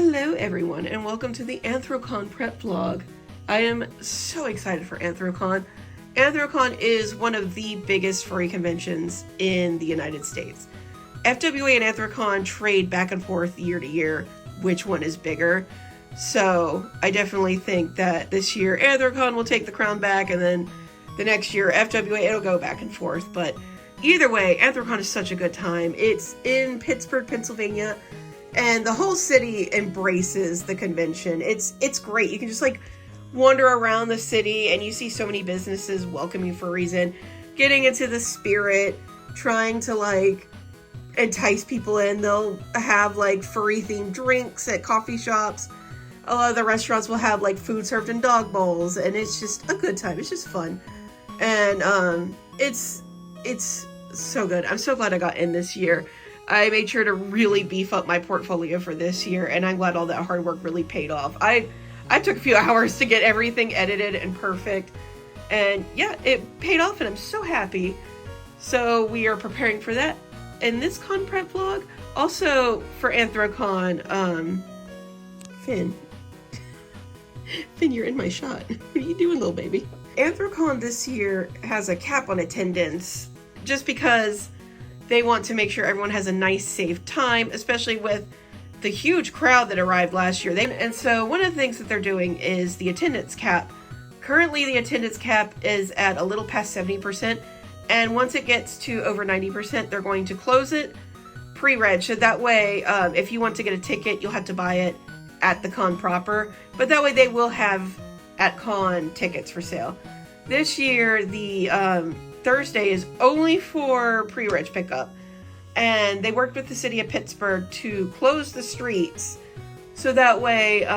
Hello everyone and welcome to the Anthrocon prep vlog. I am so excited for Anthrocon. Anthrocon is one of the biggest furry conventions in the United States. FWA and Anthrocon trade back and forth year to year which one is bigger. So I definitely think that this year Anthrocon will take the crown back, and then the next year FWA, it'll go back and forth. But either way, Anthrocon is such a good time. It's in Pittsburgh, Pennsylvania, and the whole city embraces the convention. It's great. You can just like wander around the city and you see so many businesses welcoming furries in, getting into the spirit, trying to like entice people in. They'll have like furry themed drinks at coffee shops. A lot of the restaurants will have like food served in dog bowls, and it's just a good time. It's just fun. And it's so good. I'm so glad I got in this year. I made sure to really beef up my portfolio for this year, and I'm glad all that hard work really paid off. I took a few hours to get everything edited and perfect, and yeah, it paid off, and I'm so happy. So we are preparing for that in this con prep vlog. Also for Anthrocon, Finn, you're in my shot. What are you doing, little baby? Anthrocon this year has a cap on attendance just because they want to make sure everyone has a nice, safe time, especially with the huge crowd that arrived last year. And so one of the things that they're doing is the attendance cap. Currently, the attendance cap is at a little past 70%, and once it gets to over 90%, they're going to close it pre-reg. So that way, if you want to get a ticket, you'll have to buy it at the con proper, but that way they will have at con tickets for sale. This year, the Thursday is only for pre-reg pickup, and they worked with the city of Pittsburgh to close the streets so that way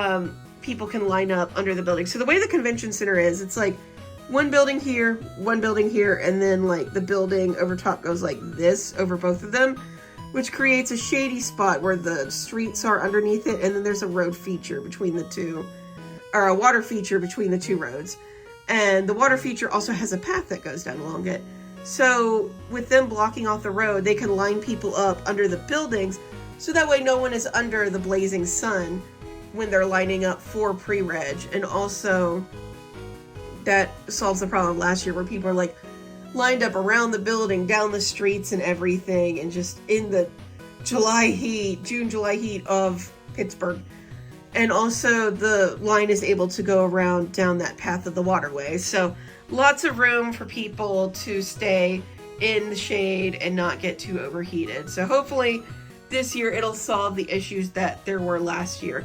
people can line up under the building. So the way the convention center is, it's like one building here, and then like the building over top goes like this over both of them, which creates a shady spot where the streets are underneath it, and then there's a road feature between the two, or a water feature between the two roads. And the water feature also has a path that goes down along it. So with them blocking off the road, they can line people up under the buildings, so that way no one is under the blazing sun when they're lining up for pre-reg. And also that solves the problem last year where people are like lined up around the building, down the streets and everything, and just in the June, July heat of Pittsburgh. And also the line is able to go around down that path of the waterway. So lots of room for people to stay in the shade and not get too overheated. So hopefully this year it'll solve the issues that there were last year.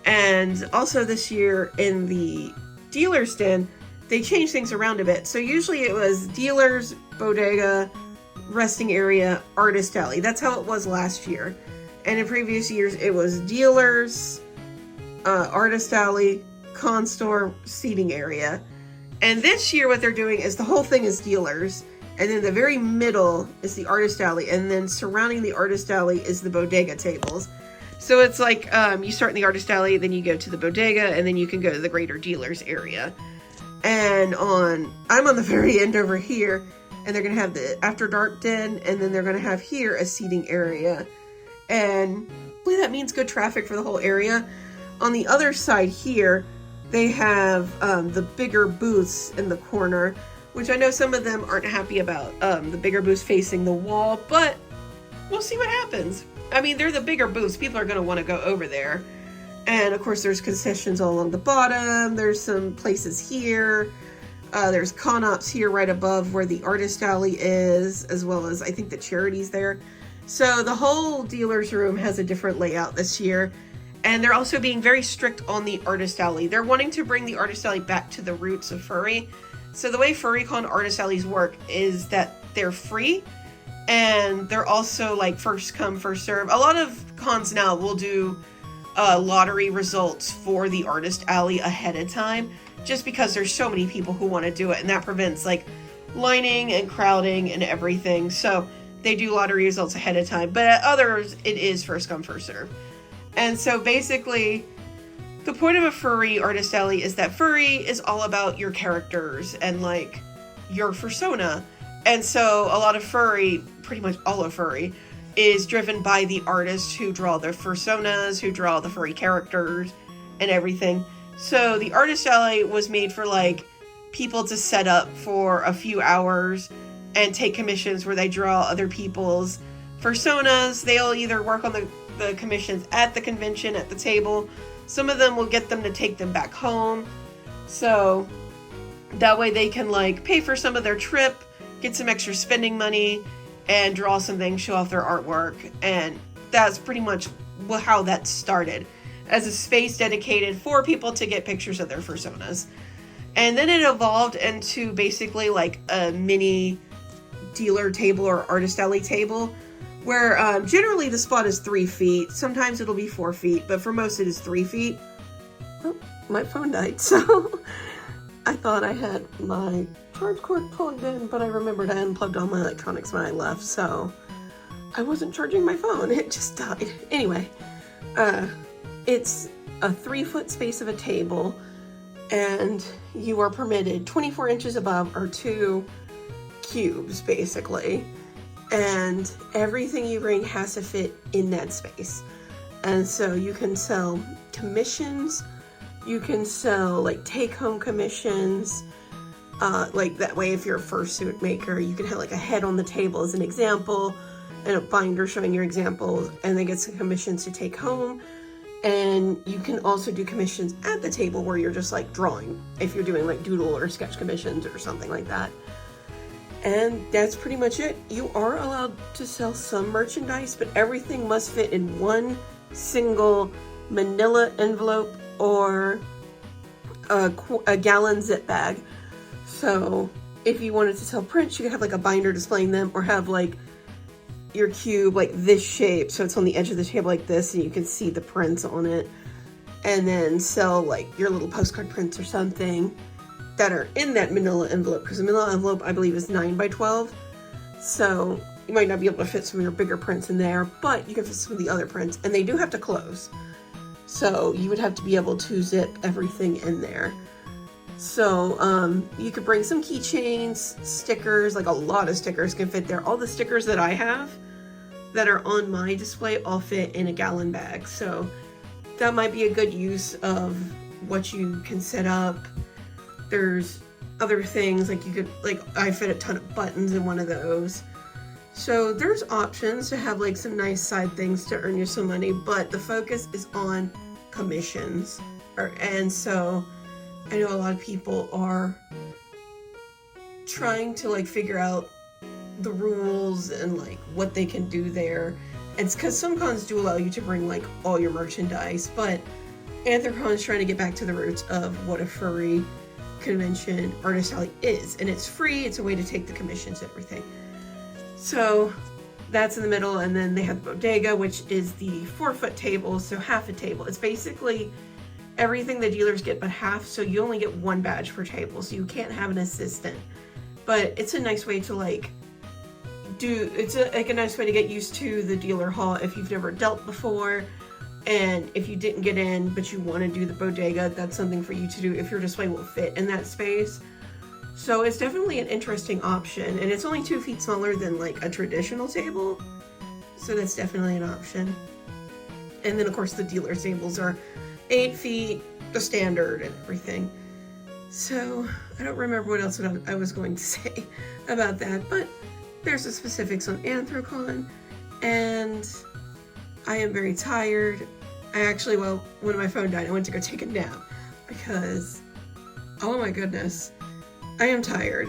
And also this year in the dealer stand, they changed things around a bit. So usually it was dealers, bodega, resting area, artist alley. That's how it was last year. And in previous years it was dealers, artist alley, con store, seating area. And this year what they're doing is the whole thing is dealers, and then the very middle is the artist alley, and then surrounding the artist alley is the bodega tables. So it's like you start in the artist alley, then you go to the bodega, and then you can go to the greater dealers area. And I'm on the very end over here, and they're gonna have the after dark den, and then they're gonna have here a seating area. And hopefully that means good traffic for the whole area. On the other side here, they have the bigger booths in the corner, which I know some of them aren't happy about, the bigger booths facing the wall, but we'll see what happens. I mean, they're the bigger booths. People are going to want to go over there. And of course, there's concessions all along the bottom. There's some places here. There's con ops here right above where the artist alley is, as well as I think the charity's there. So the whole dealer's room has a different layout this year. And they're also being very strict on the artist alley. They're wanting to bring the artist alley back to the roots of furry. So the way FurryCon artist alleys work is that they're free, and they're also like first come, first serve. A lot of cons now will do lottery results for the artist alley ahead of time, just because there's so many people who want to do it, and that prevents like lining and crowding and everything. So they do lottery results ahead of time, but at others it is first come, first serve. And so basically, the point of a furry artist alley is that furry is all about your characters and like your persona. And so a lot of furry, pretty much all of furry, is driven by the artists who draw the fursonas, who draw the furry characters and everything. So the artist alley was made for like people to set up for a few hours and take commissions where they draw other people's fursonas. They'll either work on the commissions at the convention at the table. Some of them will get them to take them back home. So that way they can like pay for some of their trip, get some extra spending money, and draw some things, show off their artwork. And that's pretty much how that started, as a space dedicated for people to get pictures of their fursonas. And then it evolved into basically like a mini dealer table or artist alley table, where generally the spot is 3 feet. Sometimes it'll be 4 feet, but for most it is 3 feet. Oh, my phone died, so I thought I had my charge cord plugged in, but I remembered I unplugged all my electronics when I left, so I wasn't charging my phone. It just died. Anyway, it's a 3-foot space of a table, and you are permitted 24 inches above or 2 cubes, basically. And everything you bring has to fit in that space. And so you can sell commissions, you can sell like take-home commissions, like that way if you're a fursuit maker, you can have like a head on the table as an example, and a binder showing your examples, and then get some commissions to take home. And you can also do commissions at the table where you're just like drawing, if you're doing like doodle or sketch commissions or something like that. And that's pretty much it. You are allowed to sell some merchandise, but everything must fit in one single manila envelope or a gallon zip bag. So if you wanted to sell prints, you could have like a binder displaying them, or have like your cube like this shape, so it's on the edge of the table like this, and you can see the prints on it. And then sell like your little postcard prints or something that are in that manila envelope, because the manila envelope I believe is 9 by 12, so you might not be able to fit some of your bigger prints in there, but you can fit some of the other prints, and they do have to close, so you would have to be able to zip everything in there. So you could bring some keychains, stickers, like a lot of stickers can fit there. All the stickers that I have that are on my display all fit in a gallon bag, so that might be a good use of what you can set up. There's other things, like you could, like I fit a ton of buttons in one of those. So there's options to have like some nice side things to earn you some money, but the focus is on commissions. And so I know a lot of people are trying to like figure out the rules and like what they can do there. And it's because some cons do allow you to bring like all your merchandise, but Anthrocon is trying to get back to the roots of what a furry convention artist alley is, and it's free. It's a way to take the commissions and everything. So that's in the middle, and then they have the bodega, which is the 4-foot table, so half a table. It's basically everything the dealers get but half, so you only get 1 badge per table, so you can't have an assistant. But it's a nice way to like like a nice way to get used to the dealer hall if you've never dealt before. And if you didn't get in, but you want to do the bodega, that's something for you to do if your display will fit in that space. So it's definitely an interesting option, and it's only 2 feet smaller than like a traditional table. So that's definitely an option. And then of course the dealer tables are 8 feet, the standard and everything. So I don't remember what else I was going to say about that, but there's the specifics on Anthrocon, and I am very tired. When my phone died, I went to go take a nap because, oh my goodness, I am tired.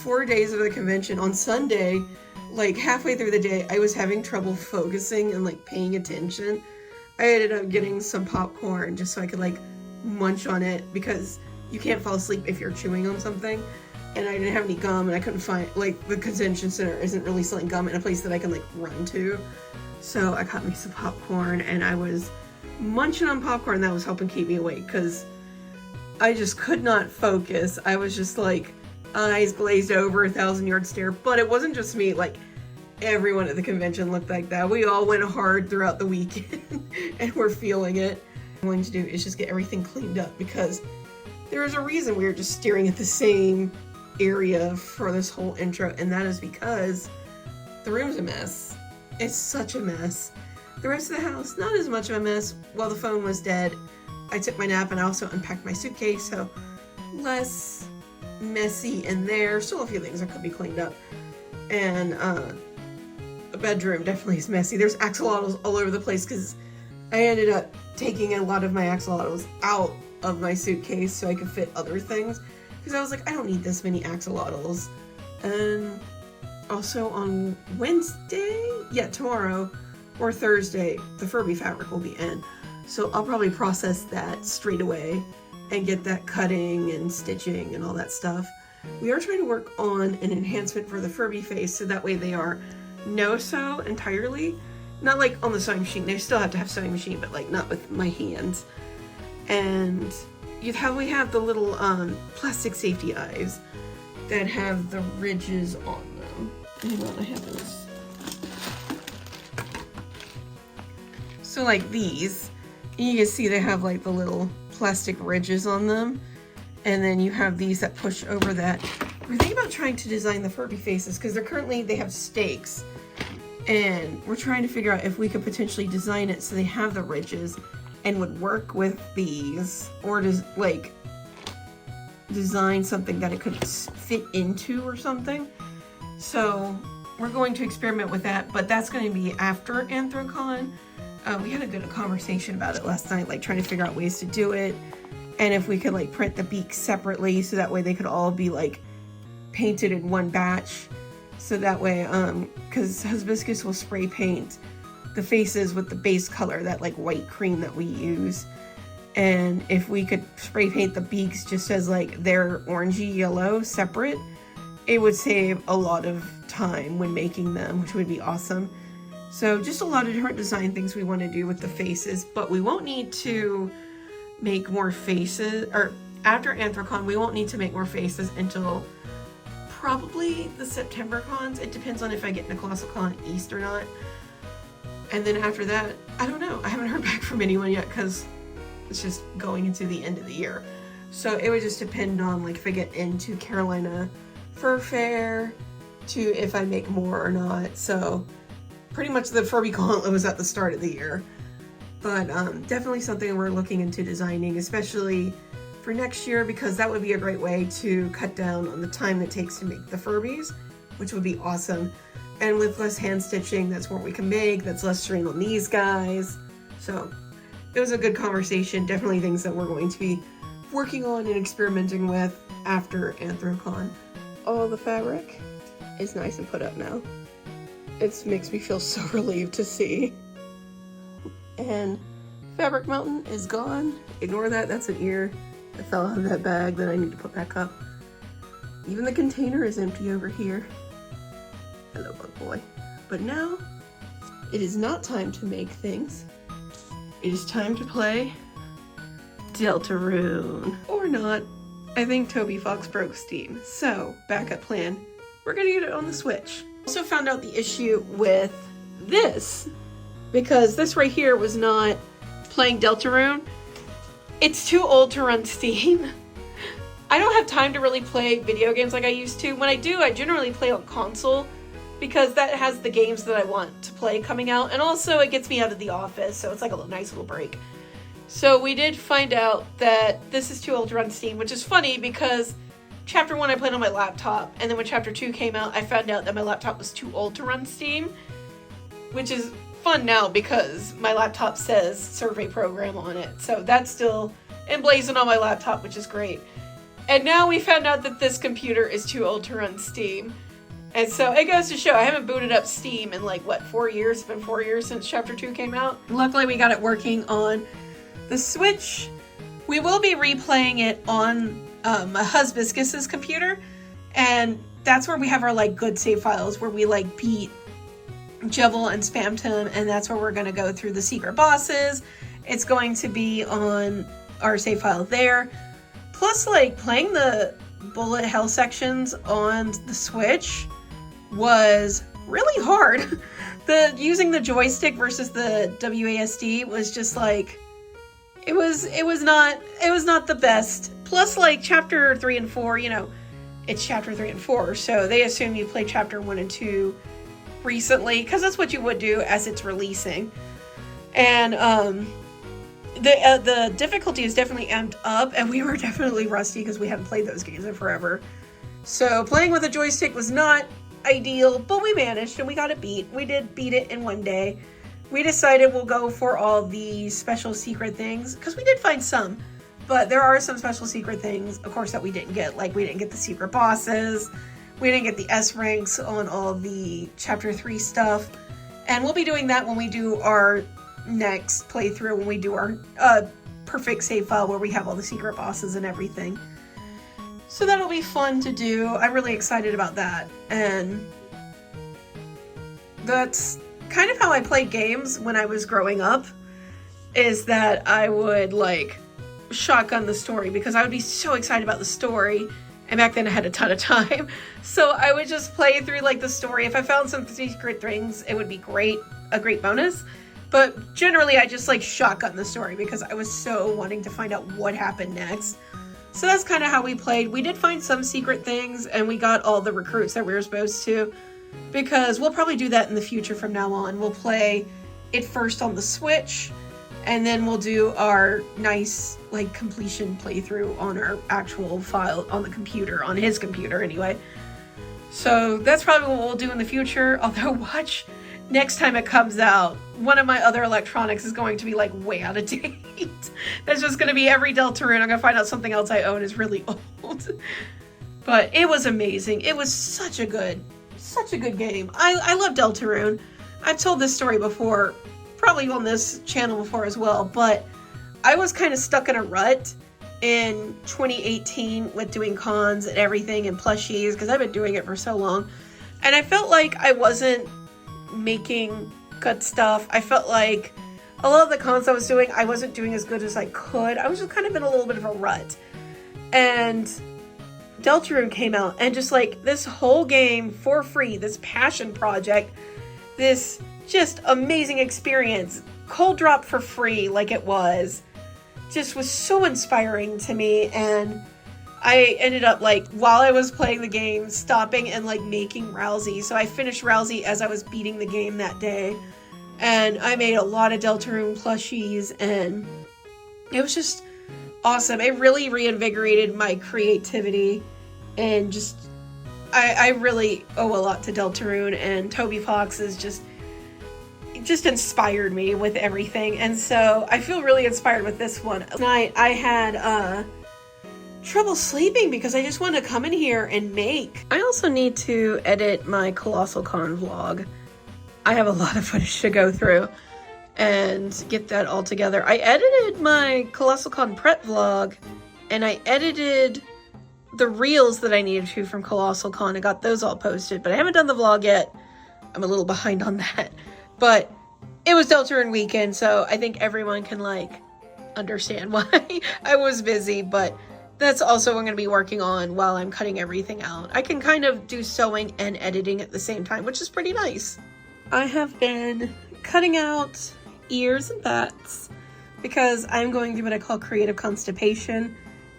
4 days of the convention. On Sunday, like halfway through the day, I was having trouble focusing and like paying attention. I ended up getting some popcorn just so I could like munch on it, because you can't fall asleep if you're chewing on something. And I didn't have any gum, and I couldn't find, like, the convention center isn't really selling gum in a place that I can like run to. So I got me some popcorn, and I was munching on popcorn. That was helping keep me awake, because I just could not focus. I was just like eyes glazed over, 1,000-yard stare. But it wasn't just me, like everyone at the convention looked like that. We all went hard throughout the weekend and we're feeling it. What I'm going to do is just get everything cleaned up, because there is a reason we were just staring at the same area for this whole intro, and that is because the room's a mess. It's such a mess. The rest of the house, not as much of a mess. While the phone was dead, I took my nap and I also unpacked my suitcase, so less messy in there. Still a few things that could be cleaned up. And the bedroom definitely is messy. There's axolotls all over the place because I ended up taking a lot of my axolotls out of my suitcase so I could fit other things. Because I was like, I don't need this many axolotls. And also on Wednesday, yeah, tomorrow or Thursday, the Furby fabric will be in. So I'll probably process that straight away and get that cutting and stitching and all that stuff. We are trying to work on an enhancement for the Furby face so that way they are no-sew entirely. Not like on the sewing machine, they still have to have sewing machine, but like not with my hands. And we have the little plastic safety eyes that have the ridges on them. Hang on, I have those. So like these, you can see they have like the little plastic ridges on them. And then you have these that push over that. We're thinking about trying to design the Furby faces because they have stakes. And we're trying to figure out if we could potentially design it so they have the ridges and would work with these, or like design something that it could fit into or something. So we're going to experiment with that, but that's going to be after Anthrocon. We had a good conversation about it last night, like trying to figure out ways to do it. And if we could like print the beaks separately so that way they could all be like painted in one batch. So that way, because Hibiscus will spray paint the faces with the base color, that like white cream that we use. And if we could spray paint the beaks just as like their orangey yellow separate, it would save a lot of time when making them, which would be awesome. So just a lot of different design things we want to do with the faces, but we won't need to make more faces, or after Anthrocon, we won't need to make more faces until probably the September cons. It depends on if I get Nicolausicon East or not. And then after that, I don't know. I haven't heard back from anyone yet because it's just going into the end of the year. So it would just depend on like if I get into Carolina Fur Fair to if I make more or not. So pretty much the Furby Gauntlet was at the start of the year. But definitely something we're looking into designing, especially for next year, because that would be a great way to cut down on the time it takes to make the Furbies, which would be awesome. And with less hand stitching, that's what we can make. That's less strain on these guys. So it was a good conversation. Definitely things that we're going to be working on and experimenting with after Anthrocon. All the fabric is nice and put up now. It makes me feel so relieved to see. And Fabric Mountain is gone. Ignore that, that's an ear that fell out of that bag that I need to put back up. Even the container is empty over here. Hello, bug boy. But now, it is not time to make things. It is time to play Deltarune. Or not. I think Toby Fox broke Steam. So, backup plan. We're gonna get it on the Switch. Also found out the issue with this, because this right here was not playing Deltarune. It's too old to run Steam. I don't have time to really play video games like I used to. When I do, I generally play on console because that has the games that I want to play coming out, and also it gets me out of the office, so it's like a nice little break. So we did find out that this is too old to run Steam, which is funny because Chapter 1 I played on my laptop, and then when Chapter 2 came out, I found out that my laptop was too old to run Steam, which is fun now because my laptop says survey program on it. So that's still emblazoned on my laptop, which is great. And now we found out that this computer is too old to run Steam. And so it goes to show, I haven't booted up Steam in like, what, 4 years? It's been 4 years since Chapter 2 came out. Luckily we got it working on the Switch. We will be replaying it on a Hibiscus's computer. And that's where we have our like good save files where we like beat Jevil and Spamton, and that's where we're going to go through the secret bosses. It's going to be on our save file there. Plus, like, playing the bullet hell sections on the Switch was really hard. Using the joystick versus the WASD was just like, it was not the best. Plus, like, Chapter 3 and 4, you know, it's Chapter 3 and 4, so they assume you play Chapter 1 and 2 recently, because that's what you would do as it's releasing. And the difficulty is definitely amped up, and we were definitely rusty because we hadn't played those games in forever. So playing with a joystick was not ideal, but we managed and we got it beat. We did beat it in one day. We decided we'll go for all the special secret things, because we did find some, but there are some special secret things, of course, that we didn't get. Like, we didn't get the secret bosses, we didn't get the S ranks on all the chapter 3 stuff, and we'll be doing that when we do our next playthrough, when we do our perfect save file where we have all the secret bosses and everything. So that'll be fun to do. I'm really excited about that, and that's kind of how I played games when I was growing up, is that I would like shotgun the story because I would be so excited about the story, and back then I had a ton of time, so I would just play through like the story. If I found some secret things, it would be great, a great bonus, but generally I just like shotgun the story because I was so wanting to find out what happened next. So that's kind of how we played. We did find some secret things, and we got all the recruits that we were supposed to, because we'll probably do that in the future from now on. We'll play it first on the Switch, and then we'll do our nice like completion playthrough on our actual file on the computer, on his computer anyway. So that's probably what we'll do in the future, although watch, next time it comes out, one of my other electronics is going to be like way out of date. That's just going to be every Deltarune. I'm going to find out something else I own is really old. But it was amazing. It was such a good game. I love Deltarune. I've told this story before, probably on this channel before as well, but I was kind of stuck in a rut in 2018 with doing cons and everything and plushies, because I've been doing it for so long. And I felt like I wasn't making good stuff. I felt like a lot of the cons I was doing, I wasn't doing as good as I could. I was just kind of in a little bit of a rut. And Deltarune came out, and just like this whole game for free, this passion project, this just amazing experience, cold drop for free like it was, just was so inspiring to me. And I ended up like, while I was playing the game, stopping and like making Rousey. So I finished Rousey as I was beating the game that day, and I made a lot of Deltarune plushies, and it was just awesome. It really reinvigorated my creativity, and just I really owe a lot to Deltarune, and Toby Fox is just inspired me with everything. And so I feel really inspired with this one. Tonight I had trouble sleeping because I just wanted to come in here and make. I also need to edit my Colossal Con vlog. I have a lot of footage to go through and get that all together. I edited my Colossal Con prep vlog, and I edited the reels that I needed to from Colossal Con. I got those all posted, but I haven't done the vlog yet. I'm a little behind on that, but it was Deltarune weekend, so I think everyone can like understand why I was busy, but that's also what I'm going to be working on while I'm cutting everything out. I can kind of do sewing and editing at the same time, which is pretty nice. I have been cutting out ears and bats because I'm going through what I call creative constipation,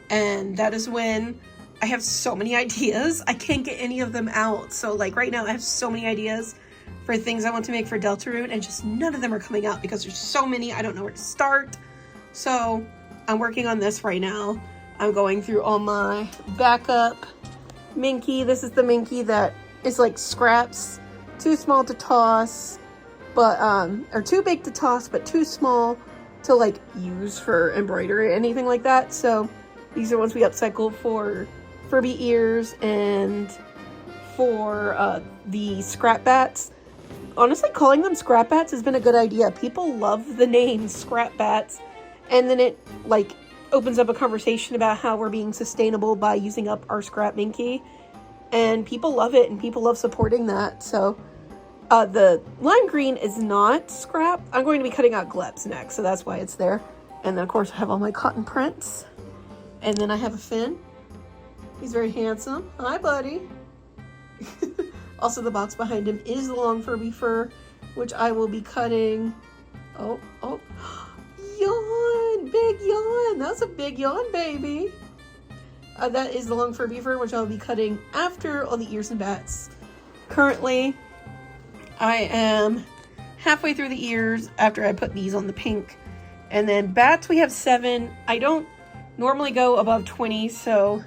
and that is when I have so many ideas, I can't get any of them out. So like right now I have so many ideas for things I want to make for Deltarune, and just none of them are coming out because there's so many, I don't know where to start. So I'm working on this right now. I'm going through all my backup Minky. This is the Minky that is like scraps, too small to toss, but or too big to toss, but too small to like use for embroidery or anything like that. So these are ones we upcycled for Furby ears and for the scrap bats. Honestly, calling them scrap bats has been a good idea. People love the name scrap bats, and then it like opens up a conversation about how we're being sustainable by using up our scrap Minky, and people love it, and people love supporting that. So the lime green is not scrap. I'm going to be cutting out glebs next, so that's why it's there. And then of course I have all my cotton prints, and then I have a Finn. He's very handsome. Hi, buddy. Also, the box behind him is the long Furby fur, which I will be cutting. Oh, yawn, big yawn. That's a big yawn, baby. That is the long Furby fur, which I'll be cutting after all the ears and bats. Currently, I am halfway through the ears after I put these on the pink. And then bats, we have 7. I don't normally go above 20, so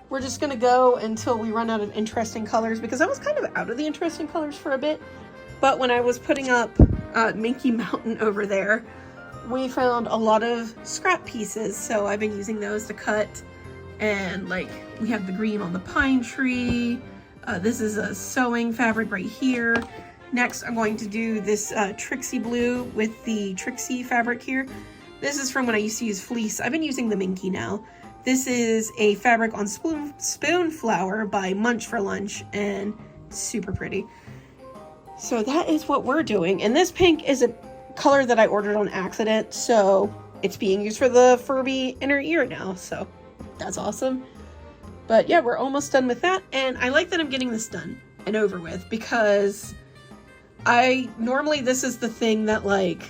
we're just gonna go until we run out of interesting colors, because I was kind of out of the interesting colors for a bit. But when I was putting up Minky Mountain over there, we found a lot of scrap pieces, so I've been using those to cut. And like, we have the green on the pine tree. This is a sewing fabric right here. Next, I'm going to do this Trixie blue with the Trixie fabric here. This is from when I used to use fleece. I've been using the Minky now. This is a fabric on spoon flower by Munch for Lunch, and super pretty. So that is what we're doing. And this pink is a color that I ordered on accident, so it's being used for the Furby inner ear now, so that's awesome. But yeah, we're almost done with that, and I like that I'm getting this done and over with, because normally this is the thing that like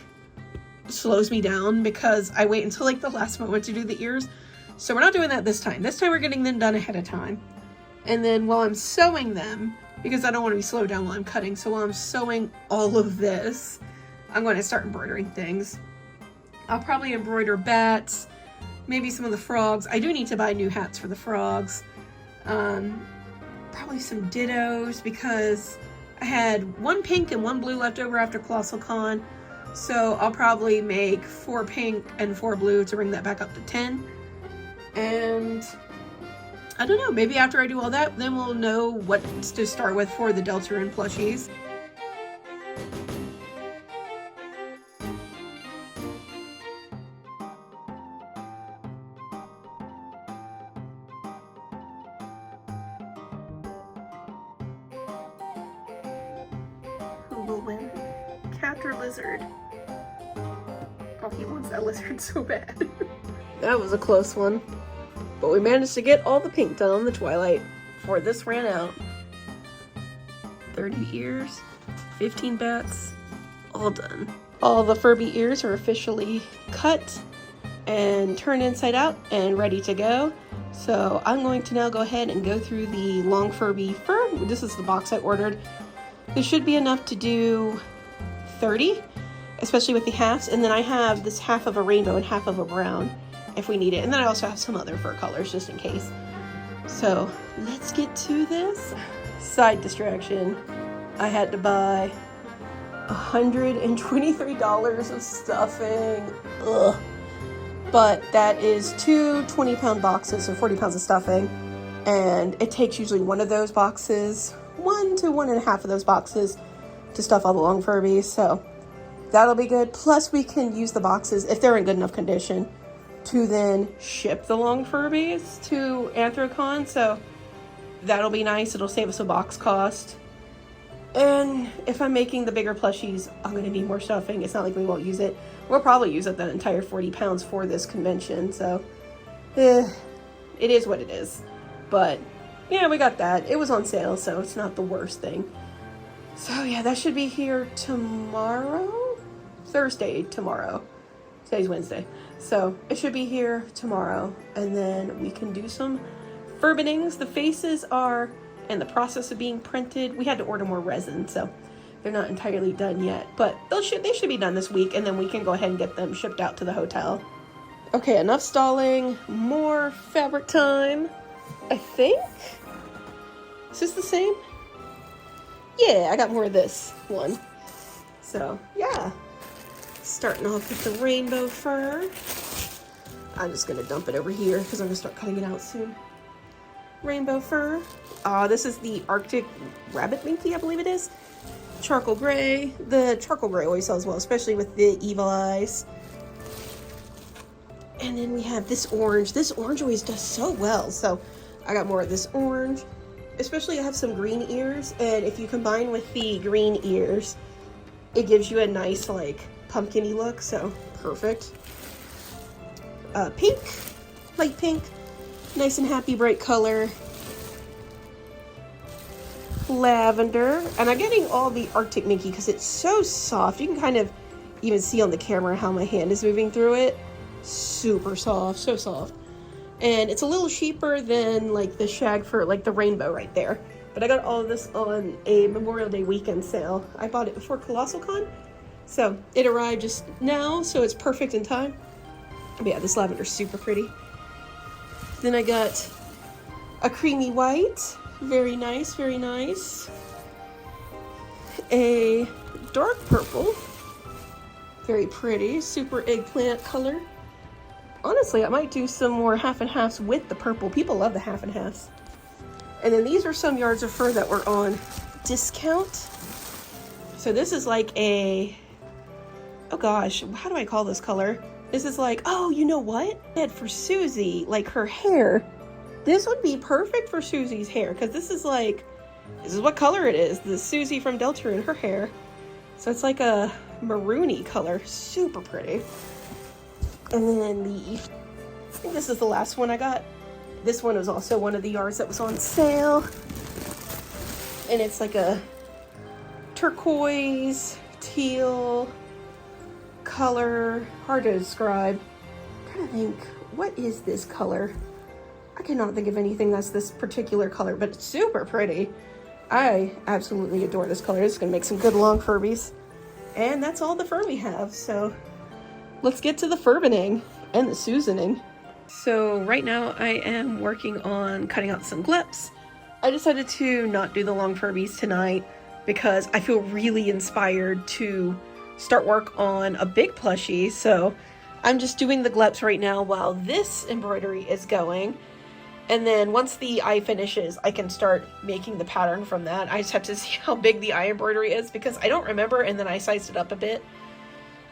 slows me down, because I wait until like the last moment to do the ears. So we're not doing that this time. This time we're getting them done ahead of time. And then while I'm sewing them, because I don't want to be slowed down while I'm cutting, so while I'm sewing all of this, I'm going to start embroidering things. I'll probably embroider bats, maybe some of the frogs. I do need to buy new hats for the frogs. Probably some dittos, because I had 1 pink and 1 blue left over after Colossal Con. So I'll probably make 4 pink and 4 blue to bring that back up to 10. And I don't know, maybe after I do all that, then we'll know what to start with for the Deltarune plushies. Who will win? Cat or lizard? Oh, he wants that lizard so bad. That was a close one. But we managed to get all the pink done on the Twilight before this ran out. 30 ears, 15 bats, all done. All the Furby ears are officially cut and turned inside out and ready to go. So I'm going to now go ahead and go through the long Furby fur. This is the box I ordered. This should be enough to do 30, especially with the halves. And then I have this half of a rainbow and half of a brown if we need it. And then I also have some other fur colors just in case. So let's get to this. Side distraction. I had to buy $123 of stuffing. Ugh. But that is 2 20-pound boxes, so 40 pounds of stuffing. And it takes usually one of those boxes, 1 to 1.5 of those boxes to stuff all the long Furbies. So that'll be good. Plus we can use the boxes, if they're in good enough condition, to then ship the long Furbies to Anthrocon. So that'll be nice. It'll save us a box cost. And if I'm making the bigger plushies, I'm going to need more stuffing. It's not like we won't use it. We'll probably use up that entire 40 pounds for this convention. So it is what it is. But yeah, we got that. It was on sale, so it's not the worst thing. So yeah, that should be here tomorrow? Thursday tomorrow. Today's Wednesday. So it should be here tomorrow. And then we can do some furbinings. The faces are in the process of being printed. We had to order more resin, so they're not entirely done yet. But they should be done this week, and then we can go ahead and get them shipped out to the hotel. Okay, enough stalling. More fabric time, I think. Is this the same? Yeah, I got more of this one. So, yeah. Starting off with the rainbow fur. I'm just going to dump it over here because I'm going to start cutting it out soon. Rainbow fur. This is the Arctic Rabbit Minky, I believe it is. Charcoal gray. The charcoal gray always sells well, especially with the evil eyes. And then we have this orange. This orange always does so well. So I got more of this orange. Especially I have some green ears. And if you combine with the green ears, it gives you a nice like pumpkin-y look. So perfect. Pink. Light pink. Nice and happy bright color. Lavender. And I'm getting all the Arctic Minky because it's so soft. You can kind of even see on the camera how my hand is moving through it. Super soft, so soft. And it's a little cheaper than like the shag fur, like the rainbow right there. But I got all of this on a Memorial Day weekend sale. I bought it before ColossalCon, so it arrived just now, so it's perfect in time. But yeah, this lavender's super pretty. Then I got a creamy white, very nice, very nice. A dark purple, very pretty, super eggplant color. Honestly, I might do some more half and halves with the purple. People love the half and halves. And then these are some yards of fur that were on discount. So this is like a, oh gosh, how do I call this color? This is like, oh, you know what? For Susie, like her hair. This would be perfect for Susie's hair, because this is what color it is. The Susie from Deltarune, her hair. So it's like a maroony color, super pretty. And then I think this is the last one I got. This one was also one of the yards that was on sale. And it's like a turquoise, teal color. Hard to describe. I'm trying to think, what is this color? I cannot think of anything that's this particular color, but it's super pretty. I absolutely adore this color. It's gonna make some good long Furbies. And that's all the fur we have, so let's get to the Furbaning and the Susaning. So right now I am working on cutting out some gleps. I decided to not do the long Furbies tonight because I feel really inspired to start work on a big plushie. So I'm just doing the gleps right now while this embroidery is going. And then once the eye finishes, I can start making the pattern from that. I just have to see how big the eye embroidery is because I don't remember, and then I sized it up a bit.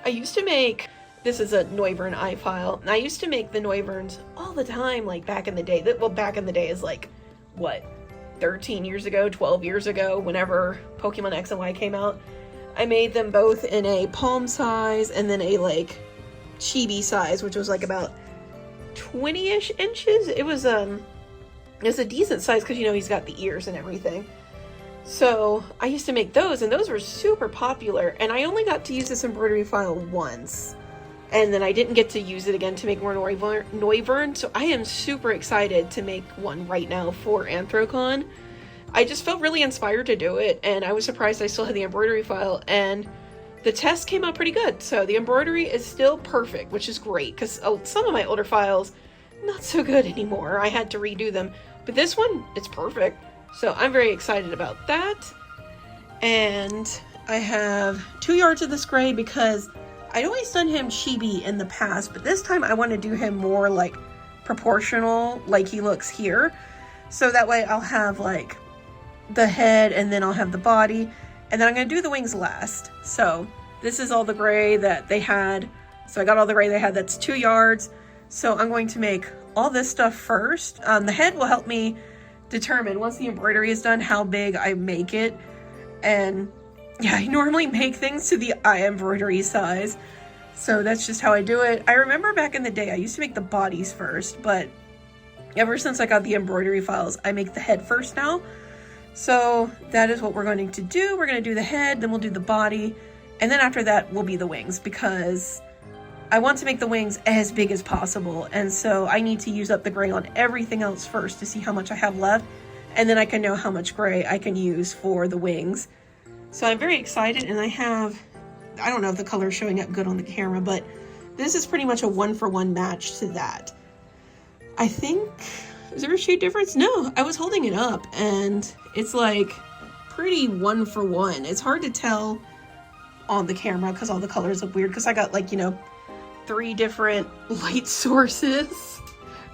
I used to make, this is a Noivern eye file, and I used to make the Noiverns all the time, like back in the day. Well, back in the day is like, what, 13 years ago, 12 years ago, whenever Pokemon X and Y came out. I made them both in a palm size and then a like chibi size, which was like about 20-ish inches. It was a decent size because, you know, he's got the ears and everything. So I used to make those, and those were super popular, and I only got to use this embroidery file once, and then I didn't get to use it again to make more Noivern, so I am super excited to make one right now for Anthrocon. I just felt really inspired to do it, and I was surprised I still had the embroidery file, and the test came out pretty good. So the embroidery is still perfect, which is great, because some of my older files, not so good anymore. I had to redo them, but this one, it's perfect. So I'm very excited about that. And I have 2 yards of this gray because I'd always done him chibi in the past, but this time I want to do him more like proportional, like he looks here. So that way I'll have like the head, and then I'll have the body, and then I'm going to do the wings last. So this is all the gray that they had. So I got all the gray they had. That's 2 yards. So I'm going to make all this stuff first. The head will help me determine, once the embroidery is done, how big I make it. And yeah, I normally make things to the eye embroidery size. So that's just how I do it. I remember back in the day, I used to make the bodies first, but ever since I got the embroidery files, I make the head first now. So that is what we're going to do. We're going to do the head, then we'll do the body, and then after that will be the wings, because I want to make the wings as big as possible, and so I need to use up the gray on everything else first to see how much I have left, and then I can know how much gray I can use for the wings. So I'm very excited, and I don't know if the color is showing up good on the camera, but this is pretty much a 1-for-1 match to that. I think, is there a shade difference? No, I was holding it up, and it's like pretty 1-for-1. It's hard to tell on the camera because all the colors look weird, because I got like, you know, 3 different light sources.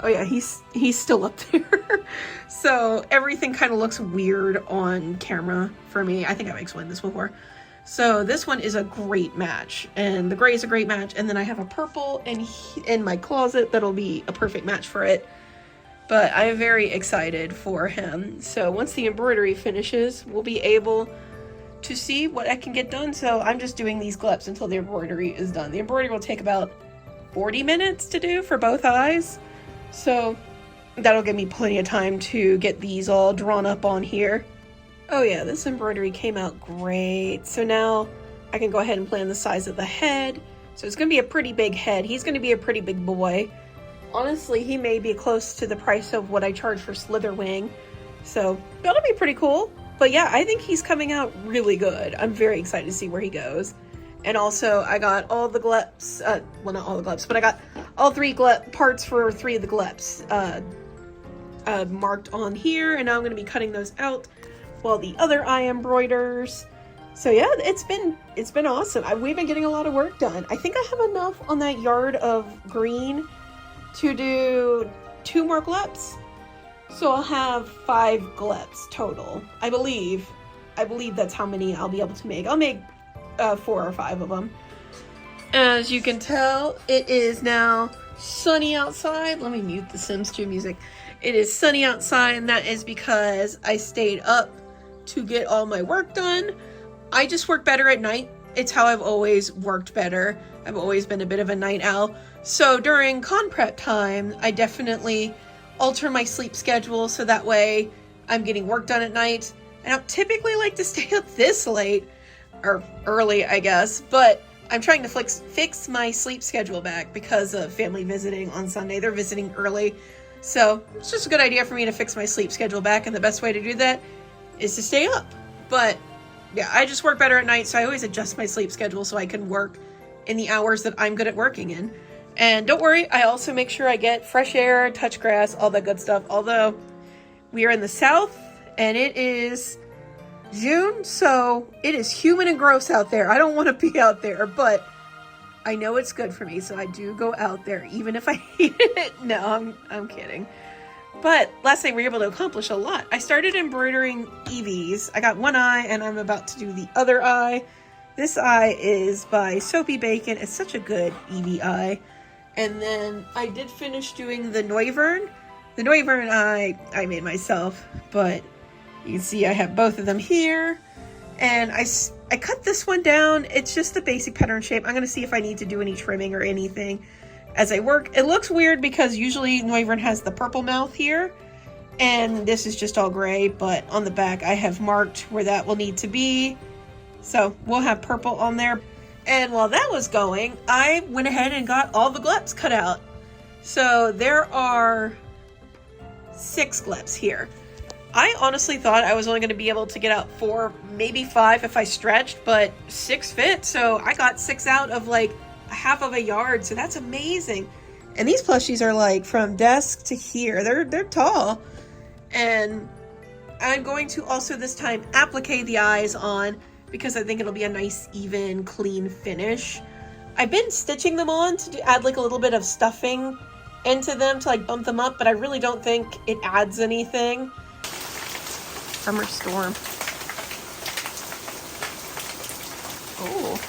Oh yeah, he's still up there. So everything kind of looks weird on camera for me. I think I've explained this before. So this one is a great match, and the gray is a great match, and then I have a purple in my closet that'll be a perfect match for it. But I'm very excited for him. So once the embroidery finishes, we'll be able to see what I can get done. So I'm just doing these gleps until the embroidery is done. The embroidery will take about 40 minutes to do for both eyes. So that'll give me plenty of time to get these all drawn up on here. Oh yeah, this embroidery came out great. So now I can go ahead and plan the size of the head. So it's gonna be a pretty big head. He's gonna be a pretty big boy. Honestly, he may be close to the price of what I charge for Slitherwing. So that'll be pretty cool. But yeah, I think he's coming out really good. I'm very excited to see where he goes. And also, I got all the gleps, well, not all the gleps, but I got all 3 parts for 3 of the gleps marked on here, and now I'm going to be cutting those out while the other eye embroiders. So yeah, it's been awesome. We've been getting a lot of work done. I think I have enough on that yard of green to do 2 more gleps. So I'll have 5 gleps total. I believe that's how many I'll be able to make. I'll make 4 or 5 of them. As you can tell, it is now sunny outside. Let me mute the Sims 2 music. It is sunny outside, and that is because I stayed up to get all my work done. I just work better at night. It's how I've always worked better. I've always been a bit of a night owl. So during con prep time, I definitely alter my sleep schedule so that way I'm getting work done at night. I don't typically like to stay up this late, or early, I guess, but I'm trying to fix my sleep schedule back because of family visiting on Sunday. They're visiting early, so it's just a good idea for me to fix my sleep schedule back, and the best way to do that is to stay up. But yeah, I just work better at night, so I always adjust my sleep schedule so I can work in the hours that I'm good at working in. And don't worry, I also make sure I get fresh air, touch grass, all that good stuff. Although we are in the south and it is June, so it is humid and gross out there. I don't want to be out there, but I know it's good for me, so I do go out there, even if I hate it. No, I'm kidding. But last night we were able to accomplish a lot. I started embroidering Eevees. I got one eye, and I'm about to do the other eye. This eye is by Soapy Bacon. It's such a good Eevee eye. And then I did finish doing the Noivern. The Noivern eye I made myself, but you can see I have both of them here. And I cut this one down. It's just the basic pattern shape. I'm going to see if I need to do any trimming or anything as I work. It looks weird because usually Noivern has the purple mouth here, and this is just all gray, but on the back I have marked where that will need to be. So we'll have purple on there. And while that was going, I went ahead and got all the gleps cut out. So there are 6 gleps here. I honestly thought I was only going to be able to get out 4, maybe 5 if I stretched, but 6 fit. So I got 6 out of like a half of a yard. So that's amazing. And these plushies are like from desk to here. They're tall. And I'm going to also this time applique the eyes on, because I think it'll be a nice, even, clean finish. I've been stitching them on to add like a little bit of stuffing into them to like bump them up, but I really don't think it adds anything. Summer storm. Oh.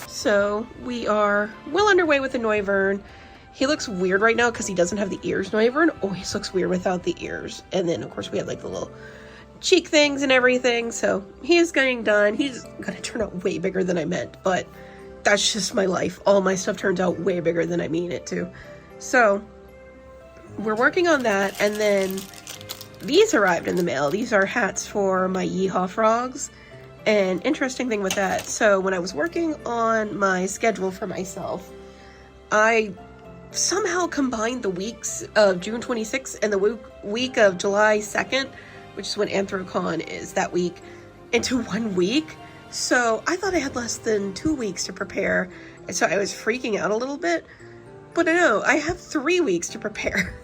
So we are well underway with the Noivern. He looks weird right now because he doesn't have the ears. Noivern always looks weird without the ears. And then, of course, we have like the little cheek things and everything. So he is getting done. He's going to turn out way bigger than I meant. But that's just my life. All my stuff turns out way bigger than I mean it to. So we're working on that. And then these arrived in the mail. These are hats for my Yeehaw frogs. And interesting thing with that. So when I was working on my schedule for myself, I somehow combined the weeks of June 26th and the week of July 2nd, which is when Anthrocon is that week, into 1 week. So I thought I had less than 2 weeks to prepare, and so I was freaking out a little bit. But no, I have 3 weeks to prepare.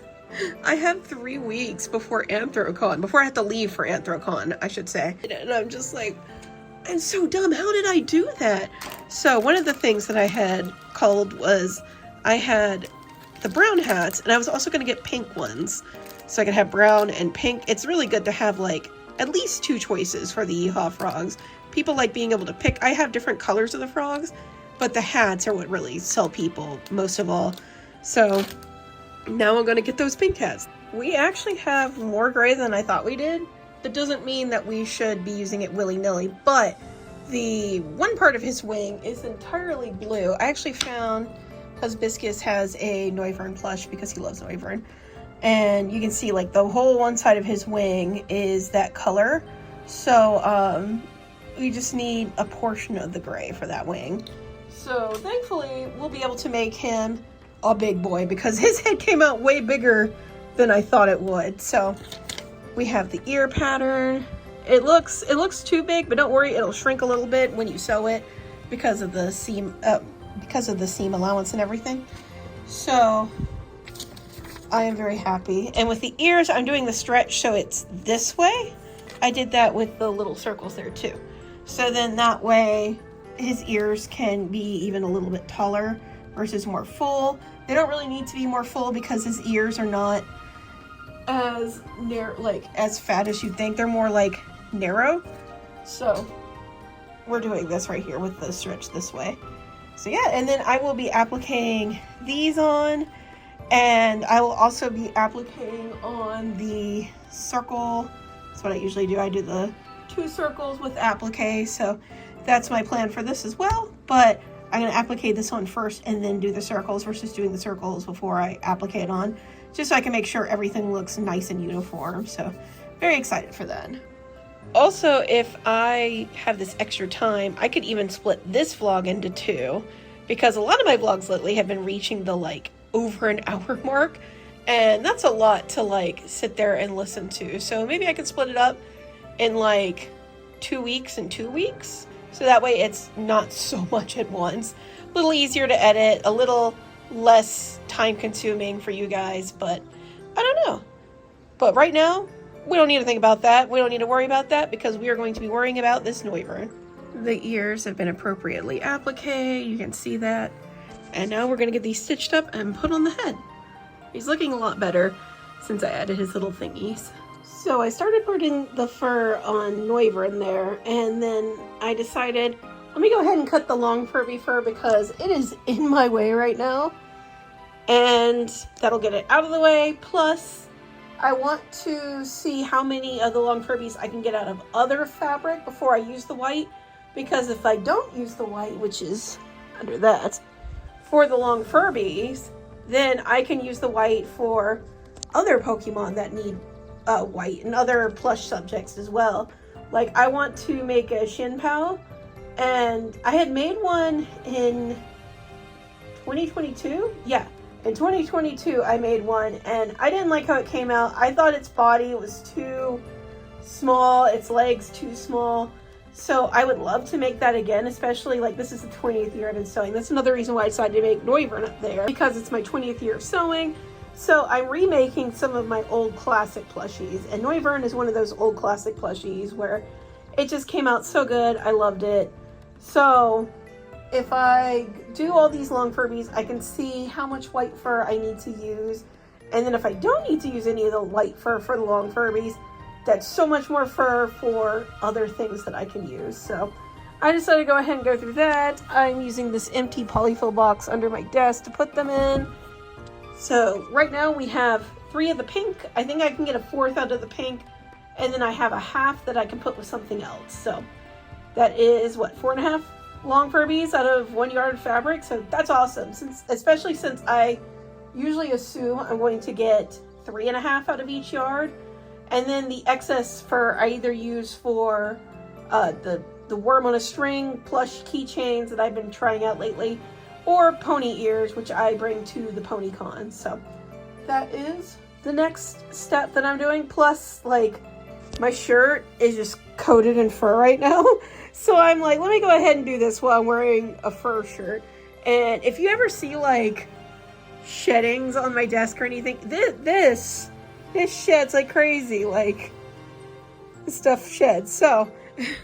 I have 3 weeks before Anthrocon, before I have to leave for Anthrocon, I should say. And I'm just like, I'm so dumb. How did I do that? So one of the things that I had called was I had the brown hats, and I was also going to get pink ones, so I could have brown and pink. It's really good to have like at least 2 choices for the Yeehaw frogs. People like being able to pick. I have different colors of the frogs, but the hats are what really sell people most of all. So now I'm going to get those pink hats. We actually have more gray than I thought we did. That doesn't mean that we should be using it willy-nilly, but the one part of his wing is entirely blue. I actually found Hibiscus has a Noivern plush because he loves Noivern. And you can see like the whole one side of his wing is that color. So we just need a portion of the gray for that wing. So thankfully we'll be able to make him a big boy because his head came out way bigger than I thought it would. So we have the ear pattern. It looks too big, but don't worry, it'll shrink a little bit when you sew it because of the seam allowance and everything. So I am very happy. And with the ears, I'm doing the stretch so it's this way. I did that with the little circles there too. So then that way his ears can be even a little bit taller versus more full. They don't really need to be more full because his ears are not as narrow, like as fat as you'd think. They're more like narrow. So we're doing this right here with the stretch this way. So yeah, and then I will be appliquing these on, and I will also be appliquing on the circle. That's what I usually do. I do the 2 circles with applique, so that's my plan for this as well. But I'm going to applique this on first and then do the circles versus doing the circles before I applique it on, just so I can make sure everything looks nice and uniform. So very excited for that. Also, if I have this extra time, I could even split this vlog into 2, because a lot of my vlogs lately have been reaching the like over an hour mark, and that's a lot to like sit there and listen to. So maybe I could split it up in like 2 weeks and 2 weeks, so that way it's not so much at once. A little easier to edit, a little less time consuming for you guys, but I don't know. But right now, we don't need to think about that. We don't need to worry about that because we are going to be worrying about this Noivern. The ears have been appropriately appliqué. You can see that. And now we're going to get these stitched up and put on the head. He's looking a lot better since I added his little thingies. So I started putting the fur on Noivern there, and then I decided, let me go ahead and cut the long Furby fur because it is in my way right now. And that'll get it out of the way. Plus, I want to see how many of the long Furbies I can get out of other fabric before I use the white. Because if I don't use the white, which is under that, for the long Furbies, then I can use the white for other Pokemon that need white and other plush subjects as well. Like I want to make a Shinpao, and I had made one in 2022. Yeah, in 2022 I made one, and I didn't like how it came out. I thought its body was too small, its legs too small. So I would love to make that again, especially like this is the 20th year I've been sewing. That's another reason why I decided to make Noivern up there, because it's my 20th year of sewing. So I'm remaking some of my old classic plushies, and Noivern is one of those old classic plushies where it just came out so good. I loved it. So if I do all these long Furbies, I can see how much white fur I need to use. And then if I don't need to use any of the white fur for the long Furbies, that's so much more fur for other things that I can use. So I decided to go ahead and go through that. I'm using this empty polyfill box under my desk to put them in. So right now we have 3 of the pink. I think I can get a 4th out of the pink. And then I have a half that I can put with something else. So that is what, 4.5 long Furbies out of 1 yard of fabric. So that's awesome, especially since I usually assume I'm going to get 3.5 out of each yard. And then the excess fur I either use for the worm on a string plush keychains that I've been trying out lately, or pony ears, which I bring to the PonyCon. So that is the next step that I'm doing. Plus, like, my shirt is just coated in fur right now. So I'm like, let me go ahead and do this while I'm wearing a fur shirt. And if you ever see like sheddings on my desk or anything, this sheds like crazy. Like, this stuff sheds. So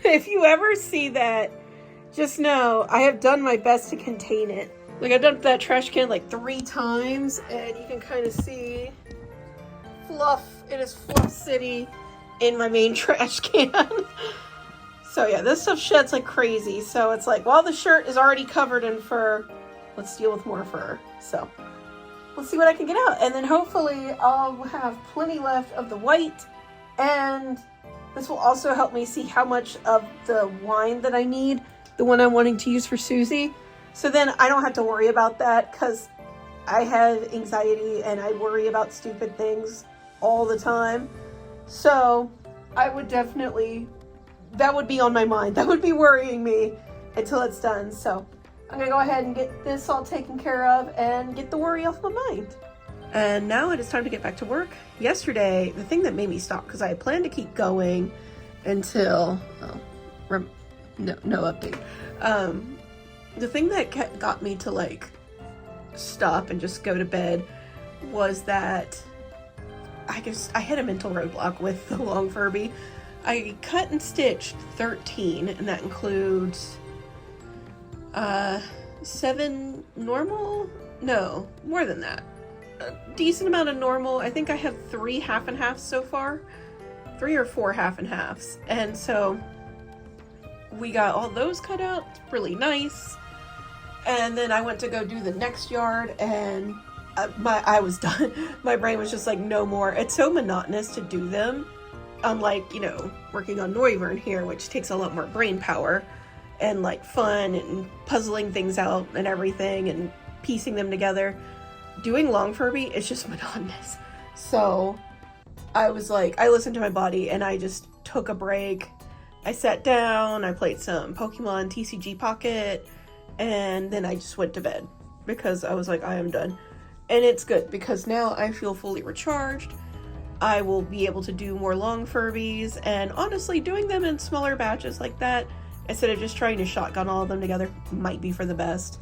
if you ever see that, just know I have done my best to contain it. Like, I've dumped that trash can like 3 times, and you can kind of see fluff. It is Fluff City in my main trash can. So yeah, this stuff sheds like crazy. So it's like, while the shirt is already covered in fur, let's deal with more fur. So let's see what I can get out. And then hopefully I'll have plenty left of the white. And this will also help me see how much of the wine that I need, the one I'm wanting to use for Susie. So then I don't have to worry about that, because I have anxiety and I worry about stupid things all the time. So I would definitely, that would be on my mind. That would be worrying me until it's done. So I'm gonna go ahead and get this all taken care of and get the worry off my mind. And now it is time to get back to work. Yesterday, the thing that made me stop, because I had planned to keep going until, no update. The thing that got me to like stop and just go to bed was that I hit a mental roadblock with the long Furby. I cut and stitched 13, and that includes 7 normal? No, more than that. A decent amount of normal. I think I have 3 half and halves so far. 3 or 4 half and halves. And so we got all those cut out. It's really nice. And then I went to go do the next yard, and I was done. My brain was just like, no more. It's so monotonous to do them. Unlike, you know, working on Noivern here, which takes a lot more brain power and like fun and puzzling things out and everything and piecing them together. Doing long Furby is just monotonous. So I was like, I listened to my body and I just took a break. I sat down, I played some Pokemon TCG Pocket, and then I just went to bed because I was like, I am done. And it's good because now I feel fully recharged. I will be able to do more long Furbies, and honestly, doing them in smaller batches like that, instead of just trying to shotgun all of them together, might be for the best.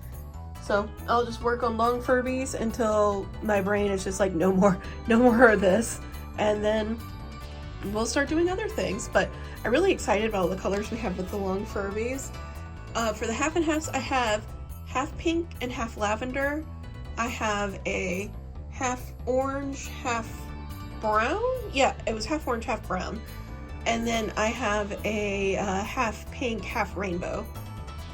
So I'll just work on long Furbies until my brain is just like, no more of this. And then we'll start doing other things. But I'm really excited about all the colors we have with the long Furbies. For the half and halves, I have half pink and half lavender. I have a half orange, half brown? Yeah, it was half orange, half brown. And then I have a half pink, half rainbow.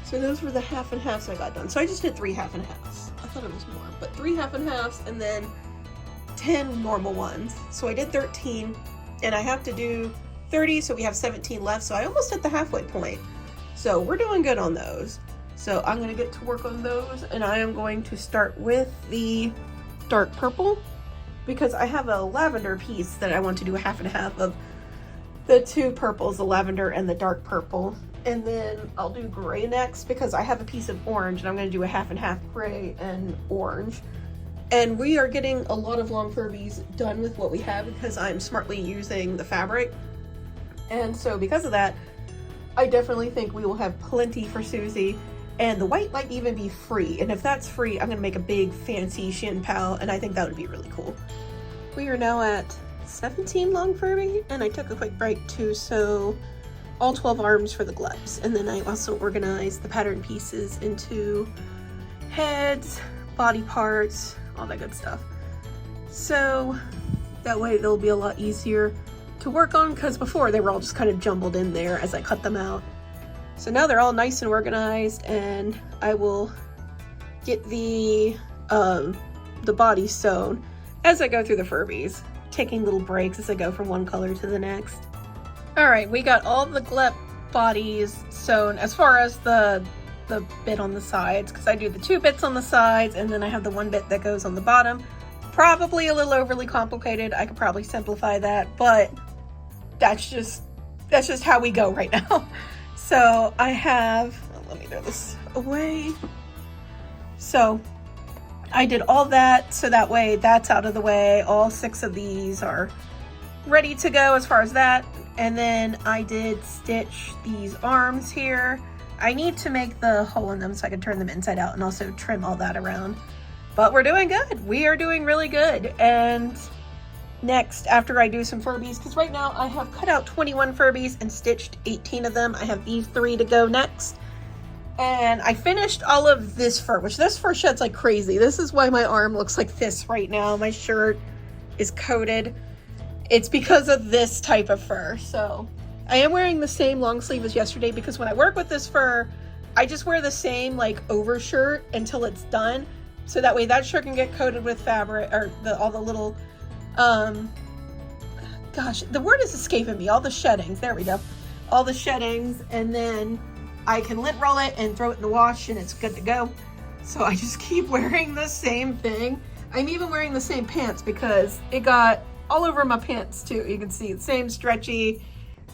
So those were the half and halves I got done. So I just did 3 half and halves. I thought it was more, but 3 half and halves and then 10 normal ones. So I did 13 and I have to do 30, so we have 17 left. So I almost hit the halfway point. So we're doing good on those. So I'm gonna get to work on those, and I am going to start with the dark purple because I have a lavender piece that I want to do a half and half of the 2 purples, the lavender and the dark purple. And then I'll do gray next because I have a piece of orange and I'm going to do a half and half gray and orange. And we are getting a lot of long Furbies done with what we have because I'm smartly using the fabric. And so because of that, I definitely think we will have plenty for Susie. And the white might even be free. And if that's free, I'm going to make a big fancy shin pal, and I think that would be really cool. We are now at 17 long Furby, and I took a quick break to sew all 12 arms for the gloves. And then I also organized the pattern pieces into heads, body parts, all that good stuff. So that way they'll be a lot easier to work on, because before they were all just kind of jumbled in there as I cut them out. So now they're all nice and organized, and I will get the body sewn as I go through the Furbies, taking little breaks as I go from one color to the next. All right, we got all the glep bodies sewn as far as the bit on the sides, because I do the 2 bits on the sides, and then I have the 1 bit that goes on the bottom. Probably a little overly complicated. I could probably simplify that, but that's just how we go right now. So I have, let me throw this away. So I did all that, so that way that's out of the way. All 6 of these are ready to go as far as that. And then I did stitch these arms here. I need to make the hole in them so I can turn them inside out and also trim all that around. But we're doing good. We are doing really good. And next, after I do some Furbies, because right now I have cut out 21 Furbies and stitched 18 of them. I have these 3 to go next. And I finished all of this fur, which this fur sheds like crazy. This is why my arm looks like this right now. My shirt is coated. It's because of this type of fur. So I am wearing the same long sleeve as yesterday because when I work with this fur, I just wear the same like overshirt until it's done. So that way that shirt can get coated with fabric, or all the little, gosh, the word is escaping me. All the sheddings, there we go. All the sheddings, and then I can lint roll it and throw it in the wash and it's good to go. So I just keep wearing the same thing. I'm even wearing the same pants because it got all over my pants too. You can see the same stretchy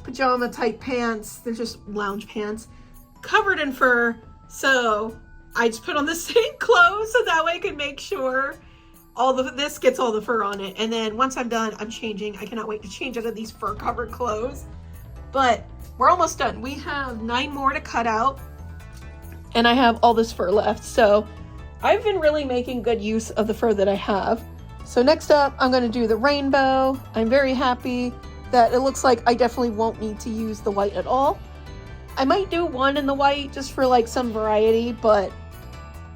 pajama type pants. They're just lounge pants covered in fur. So I just put on the same clothes so that way I can make sure this gets all the fur on it. And then once I'm done, I'm changing. I cannot wait to change out of these fur covered clothes. But we're almost done. We have 9 more to cut out and I have all this fur left. So I've been really making good use of the fur that I have. So next up, I'm going to do the rainbow. I'm very happy that it looks like I definitely won't need to use the white at all. I might do one in the white just for like some variety, but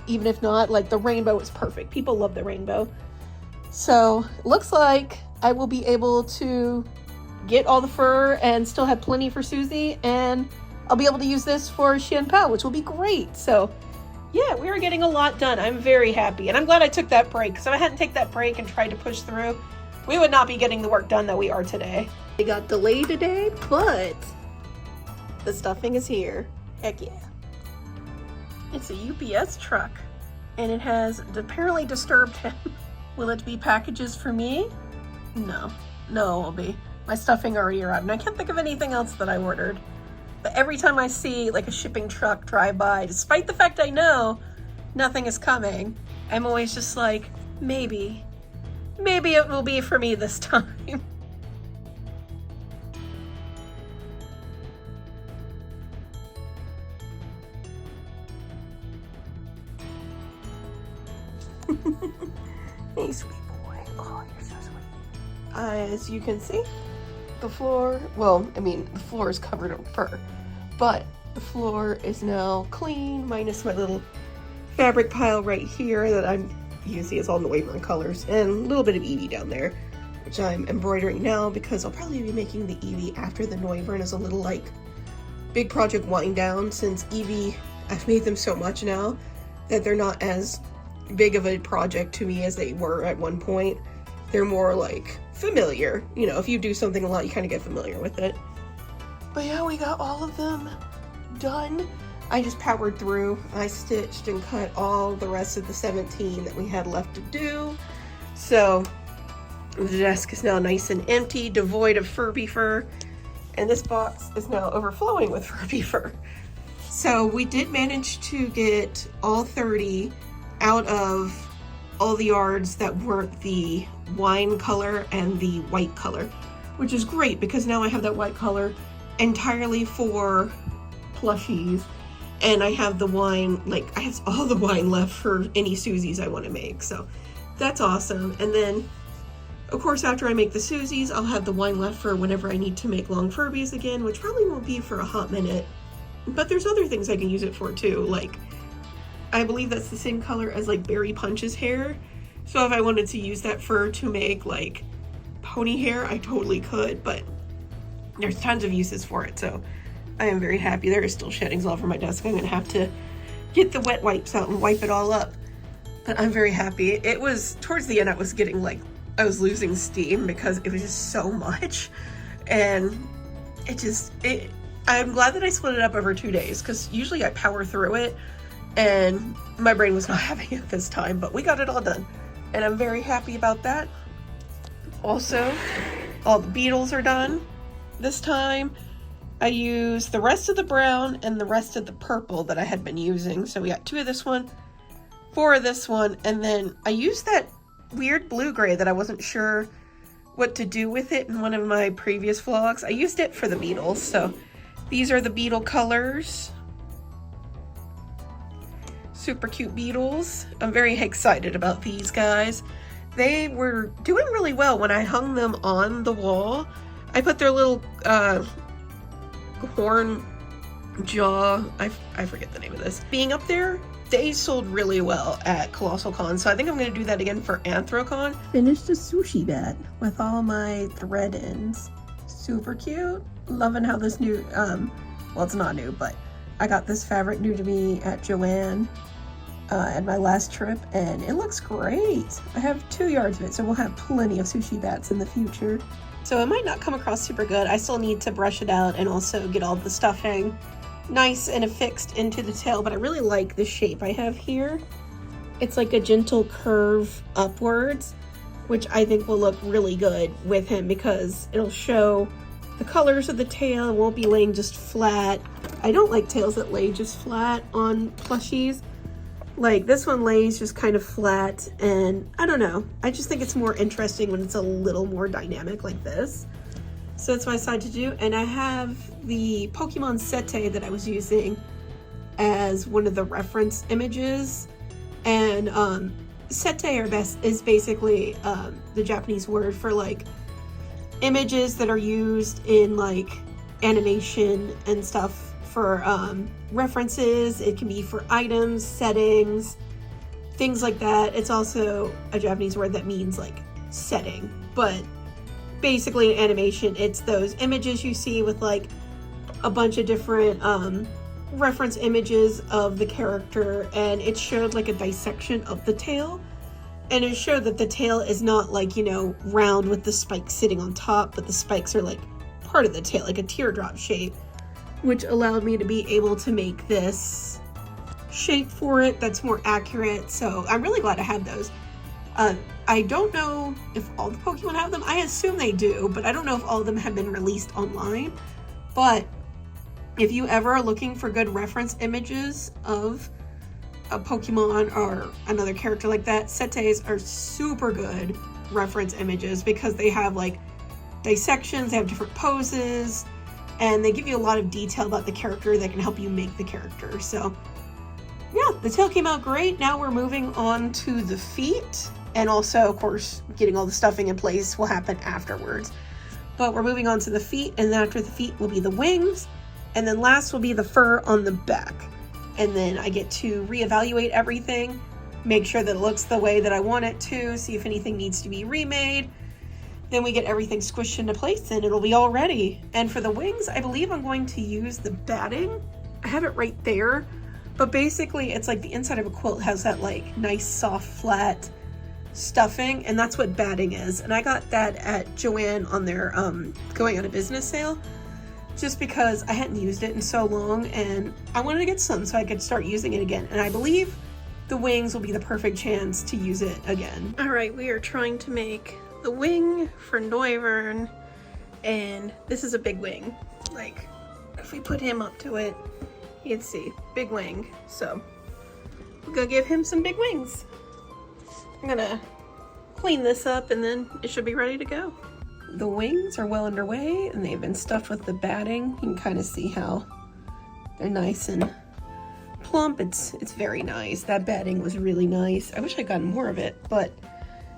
even if not, like the rainbow is perfect. People love the rainbow. So it looks like I will be able to get all the fur and still have plenty for Susie, and I'll be able to use this for Xian Pao, which will be great. So yeah, we are getting a lot done. I'm very happy, and I'm glad I took that break, because if I hadn't taken that break and tried to push through, we would not be getting the work done that we are today. We got delayed today, but the stuffing is here. Heck yeah. It's a UPS truck, and it has apparently disturbed him. Will it be packages for me? No, it won't be. My stuffing already arrived, and I can't think of anything else that I ordered. But every time I see like a shipping truck drive by, despite the fact I know nothing is coming, I'm always just like, maybe it will be for me this time. Hey, sweet boy. Oh, you're so sweet. As you can see, the floor, the floor is covered in fur, but the floor is now clean, minus my little fabric pile right here that you can see it's all Noivern colors, and a little bit of Eevee down there, which I'm embroidering now because I'll probably be making the Eevee after the Noivern as a little like big project wind down, since Eevee, I've made them so much now that they're not as big of a project to me as they were at one point. They're more like familiar. You know, if you do something a lot, you kind of get familiar with it. But yeah, we got all of them done. I just powered through. I stitched and cut all the rest of the 17 that we had left to do. So the desk is now nice and empty, devoid of Furby fur. And this box is now overflowing with Furby fur. So we did manage to get all 30 out of all the yards that weren't the wine color and the white color, which is great because now I have that white color entirely for plushies, and I have the wine, like I have all the wine left for any Susies I want to make, so that's awesome. And then of course after I make the Susies, I'll have the wine left for whenever I need to make long Furbies again, which probably won't be for a hot minute, but there's other things I can use it for too. Like I believe that's the same color as like Berry Punch's hair, so if I wanted to use that fur to make like pony hair, I totally could, but there's tons of uses for it, so I am very happy. There is still sheddings all over my desk. I'm gonna have to get the wet wipes out and wipe it all up, but I'm very happy. It was towards the end, I was getting like, I was losing steam because it was just so much, and I'm glad that I split it up over 2 days, because usually I power through it and my brain was not having it this time, but we got it all done and I'm very happy about that. Also, all the beetles are done. This time I used the rest of the brown and the rest of the purple that I had been using. So we got 2 of this one, 4 of this one, and then I used that weird blue gray that I wasn't sure what to do with it in one of my previous vlogs. I used it for the beetles, so these are the beetle colors. Super cute beetles. I'm very excited about these guys. They were doing really well when I hung them on the wall. I put their little horn jaw, I forget the name of this, being up there. They sold really well at Colossal Con, so I think I'm going to do that again for Anthrocon. Finished a sushi bat with all my thread ends. Super cute. Loving how this new, well, it's not new, but I got this fabric new to me at Joann at my last trip, and it looks great. I have 2 yards of it, so we'll have plenty of sushi bats in the future. So it might not come across super good. I still need to brush it out and also get all the stuffing nice and affixed into the tail, but I really like the shape I have here. It's like a gentle curve upwards, which I think will look really good with him because it'll show the colors of the tail. It won't be laying just flat. I don't like tails that lay just flat on plushies, Like this one lays just kind of flat, and I don't know. I just think it's more interesting when it's a little more dynamic like this. So that's what I decided to do. And I have the Pokemon Sete that I was using as one of the reference images. And Sete is basically the Japanese word for like images that are used in like animation and stuff for references. It can be for items, settings, things like that. It's also a Japanese word that means like setting, but basically in animation, it's those images you see with like a bunch of different reference images of the character, and it showed like a dissection of the tail, and it showed that the tail is not like, you know, round with the spikes sitting on top, but the spikes are like part of the tail, like a teardrop shape, which allowed me to be able to make this shape for it that's more accurate. So I'm really glad I have those. I don't know if all the Pokemon have them. I assume they do, but I don't know if all of them have been released online. But if you ever are looking for good reference images of a Pokemon or another character like that, Setes are super good reference images because they have like dissections, they have different poses, and they give you a lot of detail about the character that can help you make the character. So yeah, the tail came out great. Now we're moving on to the feet. And also, of course, getting all the stuffing in place will happen afterwards. But we're moving on to the feet, and then after the feet will be the wings, and then last will be the fur on the back. And then I get to reevaluate everything, make sure that it looks the way that I want it to, see if anything needs to be remade. Then we get everything squished into place, and it'll be all ready. And for the wings, I believe I'm going to use the batting. I have it right there, but basically it's like the inside of a quilt has that like nice, soft, flat stuffing, and that's what batting is. And I got that at Joann on their going out of business sale, just because I hadn't used it in so long and I wanted to get some so I could start using it again. And I believe the wings will be the perfect chance to use it again. All right, we are trying to make the wing for Noivern, and this is a big wing. Like if we put him up to it, you'd see big wing. So we're gonna give him some big wings. I'm gonna clean this up and then it should be ready to go. The wings are well underway and they've been stuffed with the batting. You can kind of see how they're nice and plump. It's very nice. That batting was really nice. I wish I'd gotten more of it, but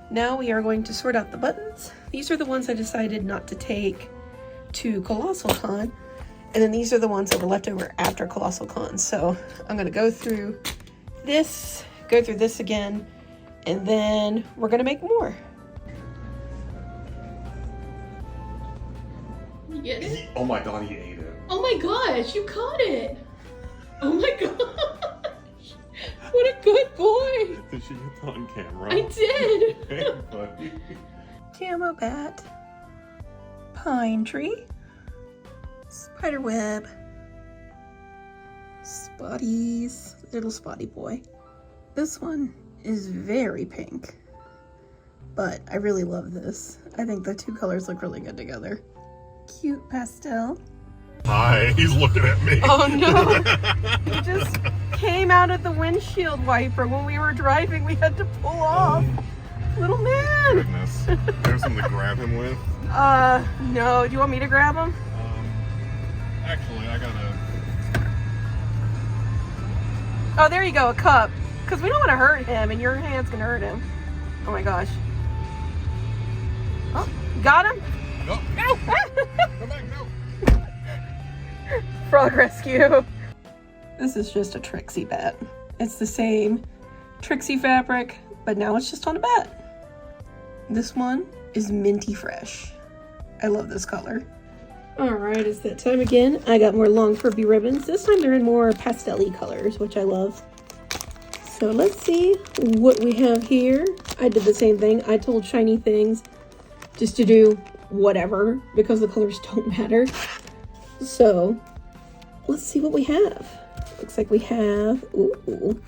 now we are going to sort out the buttons. These are the ones I decided not to take to Colossal Con, and then these are the ones that were left over after Colossal Con. So I'm gonna go through this again, and then we're gonna make more. You get it? Oh my god, he ate it. Oh my gosh, you caught it! Oh my gosh! What a good boy! Did she get that on camera? I did! Hey, buddy. Camo bat, pine tree, spider web, spotties, little spotty boy. This one is very pink, but I really love this. I think the two colors look really good together. Cute pastel. Hi, he's looking at me. Oh no! He just came out of the windshield wiper when we were driving. We had to pull off. Little man! Goodness. There's something to grab him with. No. Do you want me to grab him? Actually, I gotta... Oh, there you go, a cup. Because we don't want to hurt him, and your hands can hurt him. Oh my gosh. Oh, got him? No! No! Come back, no! Frog rescue. This is just a Trixie bat. It's the same Trixie fabric, but now it's just on a bat. This one is minty fresh. I love this color. All right, it's that time again. I got more long furby ribbons. This time they're in more pastel-y colors, which I love. So let's see what we have here. I did the same thing. I told Shiny Things just to do whatever because the colors don't matter. So let's see what we have. Looks like we have, ooh.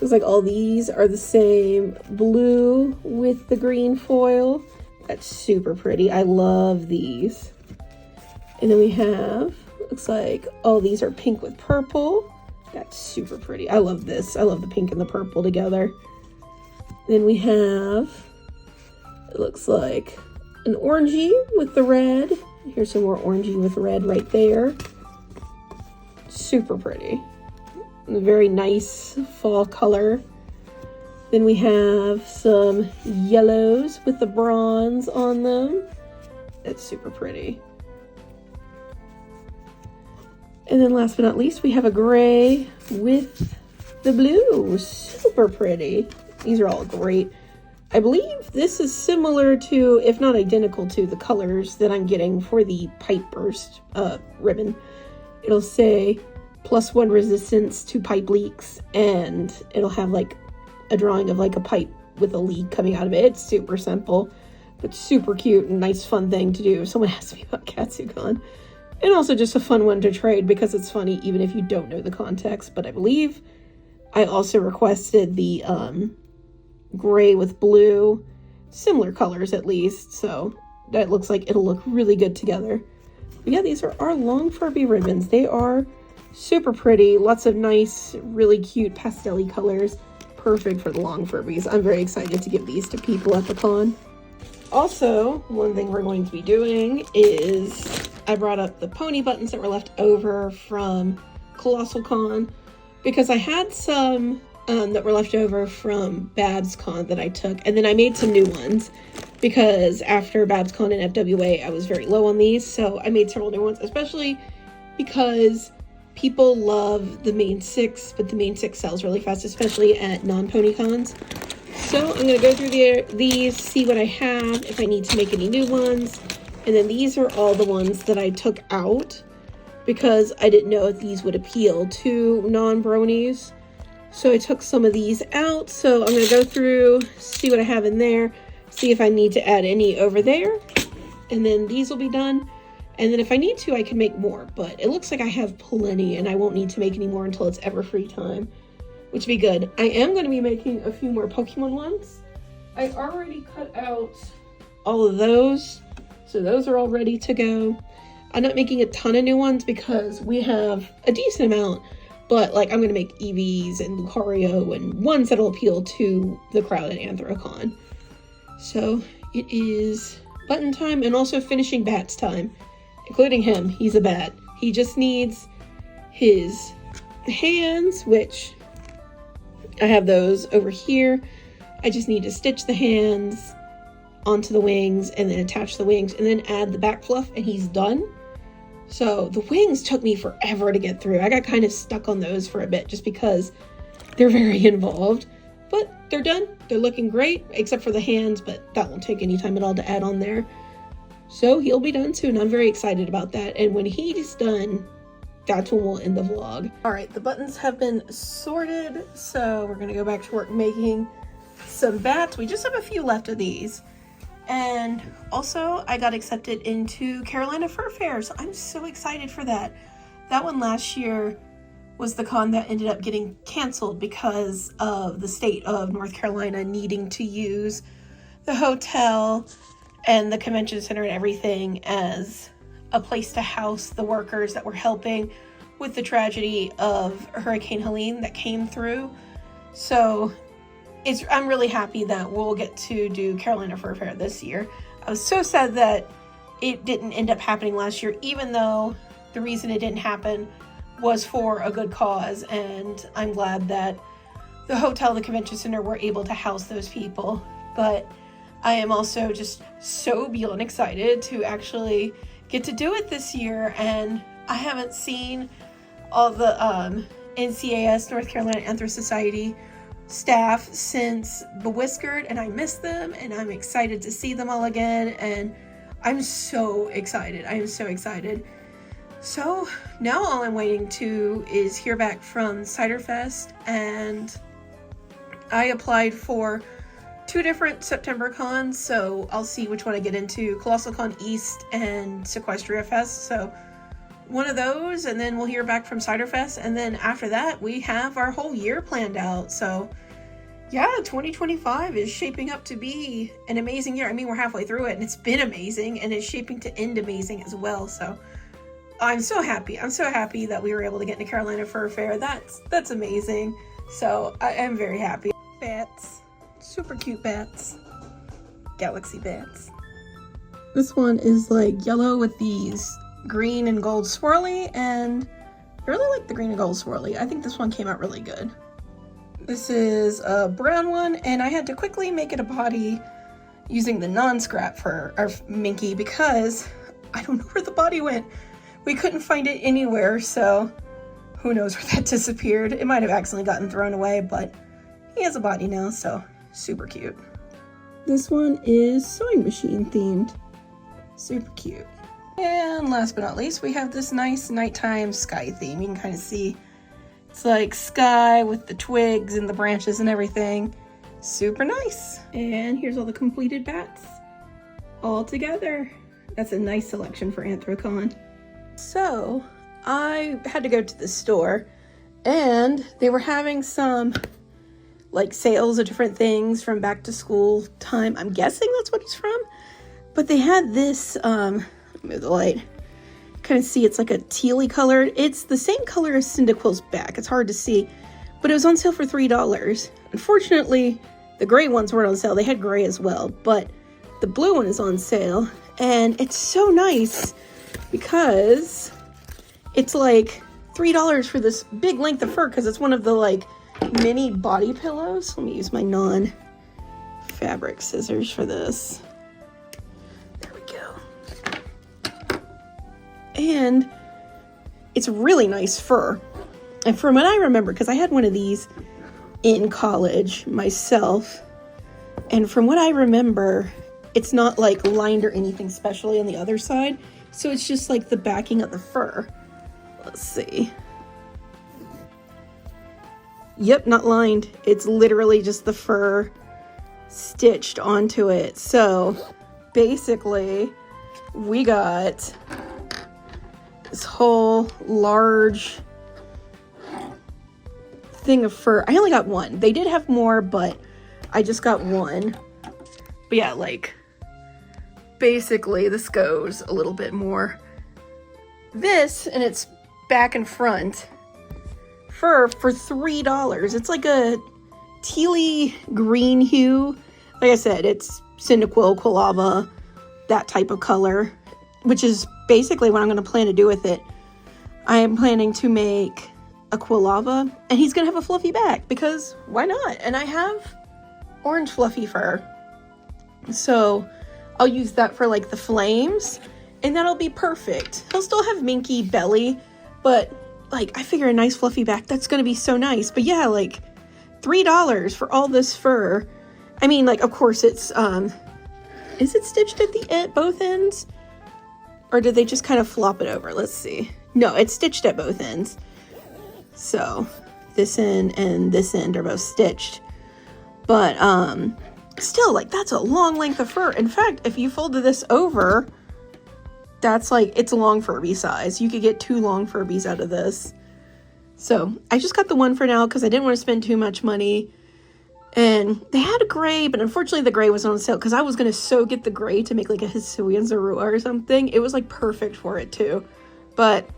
Looks like all these are the same blue with the green foil. That's super pretty. I love these. And then we have, looks like all these are pink with purple. That's super pretty. I love this. I love the pink and the purple together. Then we have, it looks like an orangey with the red. Here's some more orangey with red right there. Super pretty. A very nice fall color. Then we have some yellows with the bronze on them. That's super pretty. And then last but not least, we have a gray with the blue. Super pretty. These are all great. I believe this is similar to, if not identical to, the colors that I'm getting for the pipe burst ribbon. It'll say +1 resistance to pipe leaks, and it'll have like a drawing of like a pipe with a leak coming out of it. It's super simple, but super cute and nice fun thing to do. Someone asked me about Katsucon. And also just a fun one to trade because it's funny even if you don't know the context. But I believe I also requested the gray with blue, similar colors at least, so that looks like it'll look really good together. But yeah, these are our long Furby ribbons. They are super pretty, lots of nice, really cute pastel-y colors, perfect for the long Furbies. I'm very excited to give these to people at the con. Also, one thing we're going to be doing is I brought up the pony buttons that were left over from Colossal Con because I had some that were left over from Babs Con that I took, and then I made some new ones because after Babs Con and FWA I was very low on these, so I made several new ones, especially because people love the main 6, but the main 6 sells really fast, especially at non-pony cons. So I'm going to go through these, see what I have, if I need to make any new ones. And then these are all the ones that I took out because I didn't know if these would appeal to non-bronies. So I took some of these out. So I'm going to go through, see what I have in there, see if I need to add any over there. And then these will be done. And then if I need to, I can make more. But it looks like I have plenty and I won't need to make any more until it's ever free time, which would be good. I am going to be making a few more Pokemon ones. I already cut out all of those. So those are all ready to go. I'm not making a ton of new ones because we have a decent amount, but like I'm going to make Eevees and Lucario and ones that'll appeal to the crowd at Anthrocon. So it is button time and also finishing Bat's time, including him. He's a bat. He just needs his hands, which I have those over here. I just need to stitch the hands onto the wings and then attach the wings and then add the back fluff and he's done. So the wings took me forever to get through. I got kind of stuck on those for a bit just because they're very involved, but they're done. They're looking great except for the hands, but that won't take any time at all to add on there. So he'll be done soon. I'm very excited about that. And when he's done, that's when we'll end the vlog. All right, the buttons have been sorted. So we're gonna go back to work making some bats. We just have a few left of these. And also I got accepted into Carolina Fur Fair, so I'm so excited for that. That one last year was the con that ended up getting canceled because of the state of North Carolina needing to use the hotel and the convention center and everything as a place to house the workers that were helping with the tragedy of Hurricane Helene that came through. So I'm really happy that we'll get to do Carolina Fur Fair this year. I was so sad that it didn't end up happening last year, even though the reason it didn't happen was for a good cause, and I'm glad that the hotel, the convention center, were able to house those people. But I am also just so beyond excited to actually get to do it this year, and I haven't seen all the NCAS, North Carolina Anthrop Society staff since Bewhiskered, and I miss them, and I'm excited to see them all again, and I'm so excited. I am so excited. So now all I'm waiting to is hear back from Cider Fest, and I applied for 2 different September cons, so I'll see which one I get into, Colossal Con East and Sequestria Fest. So one of those, and then we'll hear back from Cider Fest, and then after that we have our whole year planned out. So yeah, 2025 is shaping up to be an amazing year. I mean, we're halfway through it and it's been amazing, and it's shaping to end amazing as well. So I'm so happy. I'm so happy that we were able to get into Carolina Fur Fair. That's amazing. So I am very happy. Bats. Super cute bats. Galaxy bats. This one is like yellow with these green and gold swirly, and I really like the green and gold swirly. I think this one came out really good. This is a brown one, and I had to quickly make it a body using the non-scrap fur, or minky, because I don't know where the body went. We couldn't find it anywhere, so who knows where that disappeared. It might have accidentally gotten thrown away, but he has a body now, so super cute. This one is sewing machine themed. Super cute. And last but not least, we have this nice nighttime sky theme. You can kind of see it's like sky with the twigs and the branches and everything. Super nice. And here's all the completed bats all together. That's a nice selection for Anthrocon. So I had to go to the store, and they were having some like sales of different things from back to school time. I'm guessing that's what it's from. But they had this, move the light, kind of see it's like a tealy colored. It's the same color as Cyndaquil's back. It's hard to see, but it was on sale for $3. Unfortunately, the gray ones weren't on sale. They had gray as well, but the blue one is on sale, and it's so nice because it's like $3 for this big length of fur, because it's one of the like mini body pillows. Let me use my non-fabric scissors for this. There we go. And it's really nice fur. And from what I remember, because I had one of these in college myself, and from what I remember, it's not like lined or anything specially on the other side. So it's just like the backing of the fur. Let's see. Yep, not lined. It's literally just the fur stitched onto it. So basically, we got this whole large thing of fur. I only got one. They did have more, but I just got one. But yeah, like, basically this goes a little bit more. This, and it's back and front fur for $3. It's like a tealy green hue. Like I said, it's Cyndaquil, Quilava, that type of color, which is basically what I'm going to plan to do with it. I am planning to make a Quilava, and he's going to have a fluffy back, because why not? And I have orange fluffy fur, so I'll use that for like the flames, and that'll be perfect. He'll still have minky belly, but like I figure a nice fluffy back, that's gonna be so nice. But yeah, like $3 for all this fur. I mean, like, of course it's is it stitched at both ends, or did they just kind of flop it over? Let's see. No, it's stitched at both ends. So this end and this end are both stitched, but still, like, that's a long length of fur. In fact, if you folded this over, that's like, it's long Furby size. You could get 2 long Furbies out of this. So I just got the one for now because I didn't want to spend too much money. And they had a gray, but unfortunately the gray wasn't on sale, because I was going to so get the gray to make like a Hisuian Zorua or something. It was like perfect for it too. But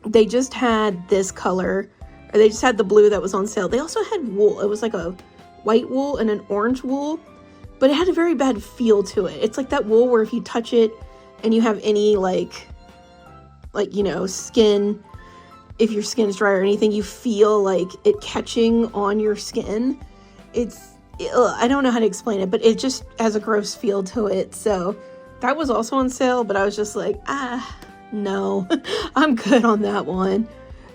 they just had this color, or they just had the blue that was on sale. They also had wool. It was like a white wool and an orange wool, but it had a very bad feel to it. It's like that wool where if you touch it and you have any like you know, skin, if your skin's dry or anything, you feel like it catching on your skin. I don't know how to explain it, but it just has a gross feel to it. So that was also on sale, but I was just like, no, I'm good on that one.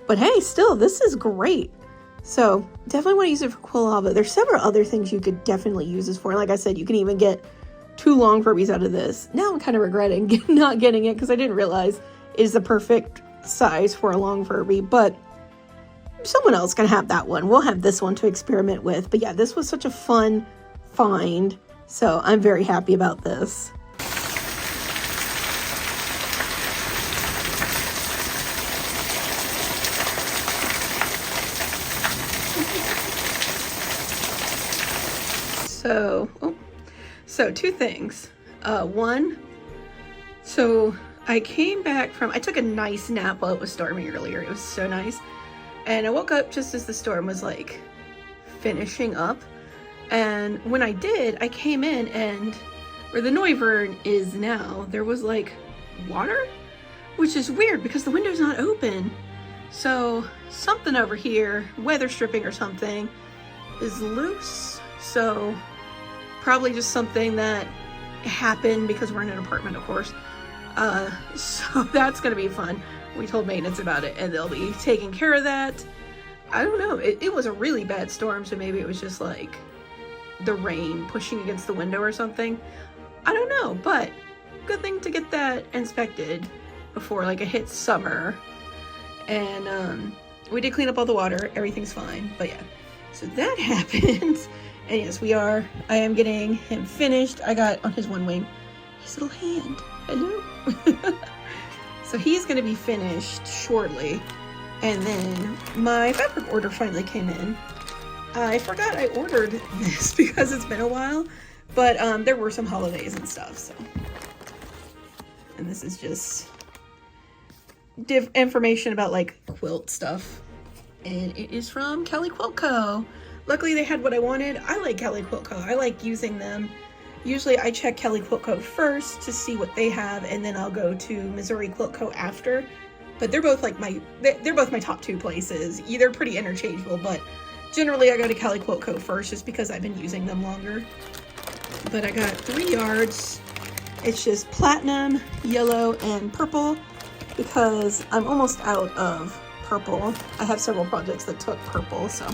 But hey, still, this is great. So definitely want to use it for Quilava. There's several other things you could definitely use this for. Like I said, you can even get 2 long Furbies out of this. Now I'm kind of regretting not getting it, because I didn't realize it is the perfect size for a long Furby, but someone else can have that one. We'll have this one to experiment with. But yeah, this was such a fun find, so I'm very happy about this. So 2 things. One, so I came back from, I took a nice nap while it was storming earlier. It was so nice. And I woke up just as the storm was like finishing up. And when I did, I came in and where the Noivern is now, there was like water, which is weird because the window's not open. So something over here, weather stripping or something, is loose. So probably just something that happened because we're in an apartment, of course. So that's gonna be fun. We told maintenance about it and they'll be taking care of that. I don't know, it was a really bad storm, so maybe it was just like the rain pushing against the window or something. I don't know, but good thing to get that inspected before like it hits summer. And we did clean up all the water, everything's fine, but yeah. So that happened. And yes, I am getting him finished. I got on his one wing, his little hand. Hello. So he's gonna be finished shortly. And then my fabric order finally came in. I forgot I ordered this because it's been a while, but there were some holidays and stuff, so. And this is just information about like quilt stuff. And it is from Kelly Quilt Co. Luckily they had what I wanted. I like Kelly Quilt Co. I like using them. Usually I check Kelly Quilt Co. first to see what they have, and then I'll go to Missouri Quilt Co. after. But they're both like they're both my top two places. They're pretty interchangeable, but generally I go to Kelly Quilt Co. first just because I've been using them longer. But I got 3 yards. It's just platinum, yellow, and purple because I'm almost out of purple. I have several projects that took purple, so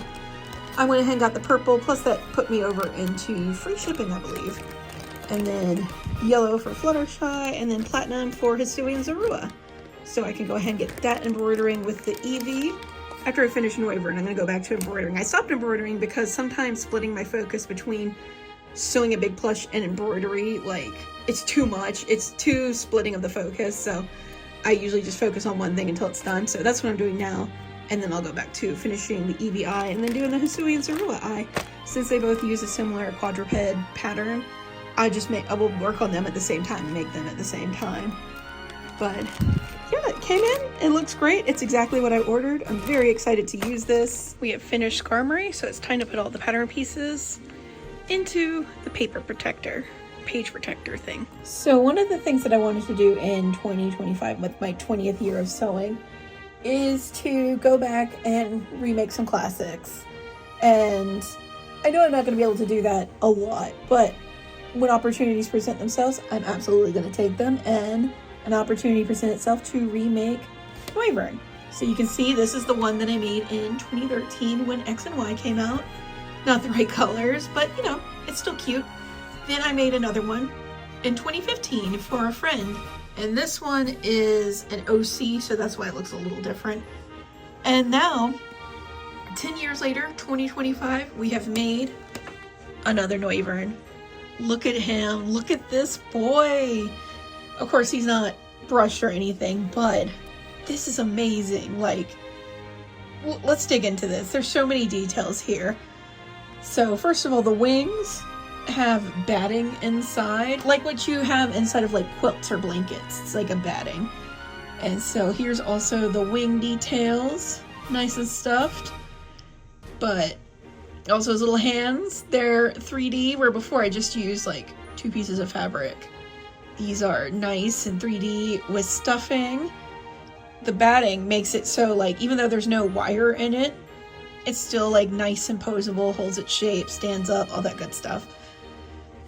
I went ahead and got the purple, plus that put me over into free shipping, I believe. And then yellow for Fluttershy, and then platinum for Hisui and Zorua. So I can go ahead and get that embroidering with the Eevee. After I finish Noivern, I'm going to go back to embroidering. I stopped embroidering because sometimes splitting my focus between sewing a big plush and embroidery, like, it's too much. It's too splitting of the focus, so I usually just focus on one thing until it's done. So that's what I'm doing now. And then I'll go back to finishing the Eevee eye and then doing the Hisui and Zorua eye. Since they both use a similar quadruped pattern, I will work on them at the same time and make them at the same time. But yeah, it came in. It looks great. It's exactly what I ordered. I'm very excited to use this. We have finished Skarmory, so it's time to put all the pattern pieces into the page protector thing. So one of the things that I wanted to do in 2025 with my 20th year of sewing is to go back and remake some classics. And I know I'm not going to be able to do that a lot, but when opportunities present themselves, I'm absolutely going to take them, and an opportunity presented itself to remake Noivern. So you can see this is the one that I made in 2013 when X and Y came out. Not the right colors, but you know, it's still cute. Then I made another one in 2015 for a friend. And this one is an OC, so that's why it looks a little different. And now, 10 years later, 2025, we have made another Noivern. Look at him. Look at this boy. Of course, he's not brushed or anything, but this is amazing. Like, let's dig into this. There's so many details here. So, first of all, the wings have batting inside, like what you have inside of like quilts or blankets. It's like a batting. And so here's also the wing details, nice and stuffed, but also his little hands, they're 3D, where before I just used like 2 pieces of fabric. These are nice and 3D with stuffing. The batting makes it so like, even though there's no wire in it, it's still like nice and posable, holds its shape, stands up, all that good stuff.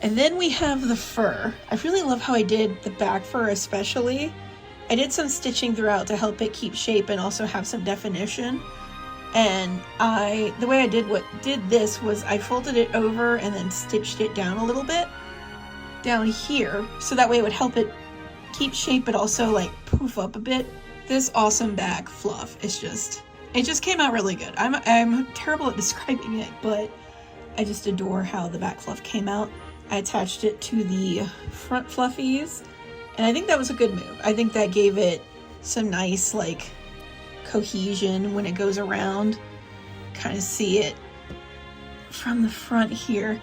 And then we have the fur. I really love how I did the back fur especially. I did some stitching throughout to help it keep shape and also have some definition. And the way I did this was I folded it over and then stitched it down a little bit down here, so that way it would help it keep shape but also like poof up a bit. This awesome back fluff is it just came out really good. I'm terrible at describing it, but I just adore how the back fluff came out. I attached it to the front fluffies, and I think that was a good move. I think that gave it some nice like cohesion when it goes around. Kind of see it from the front here.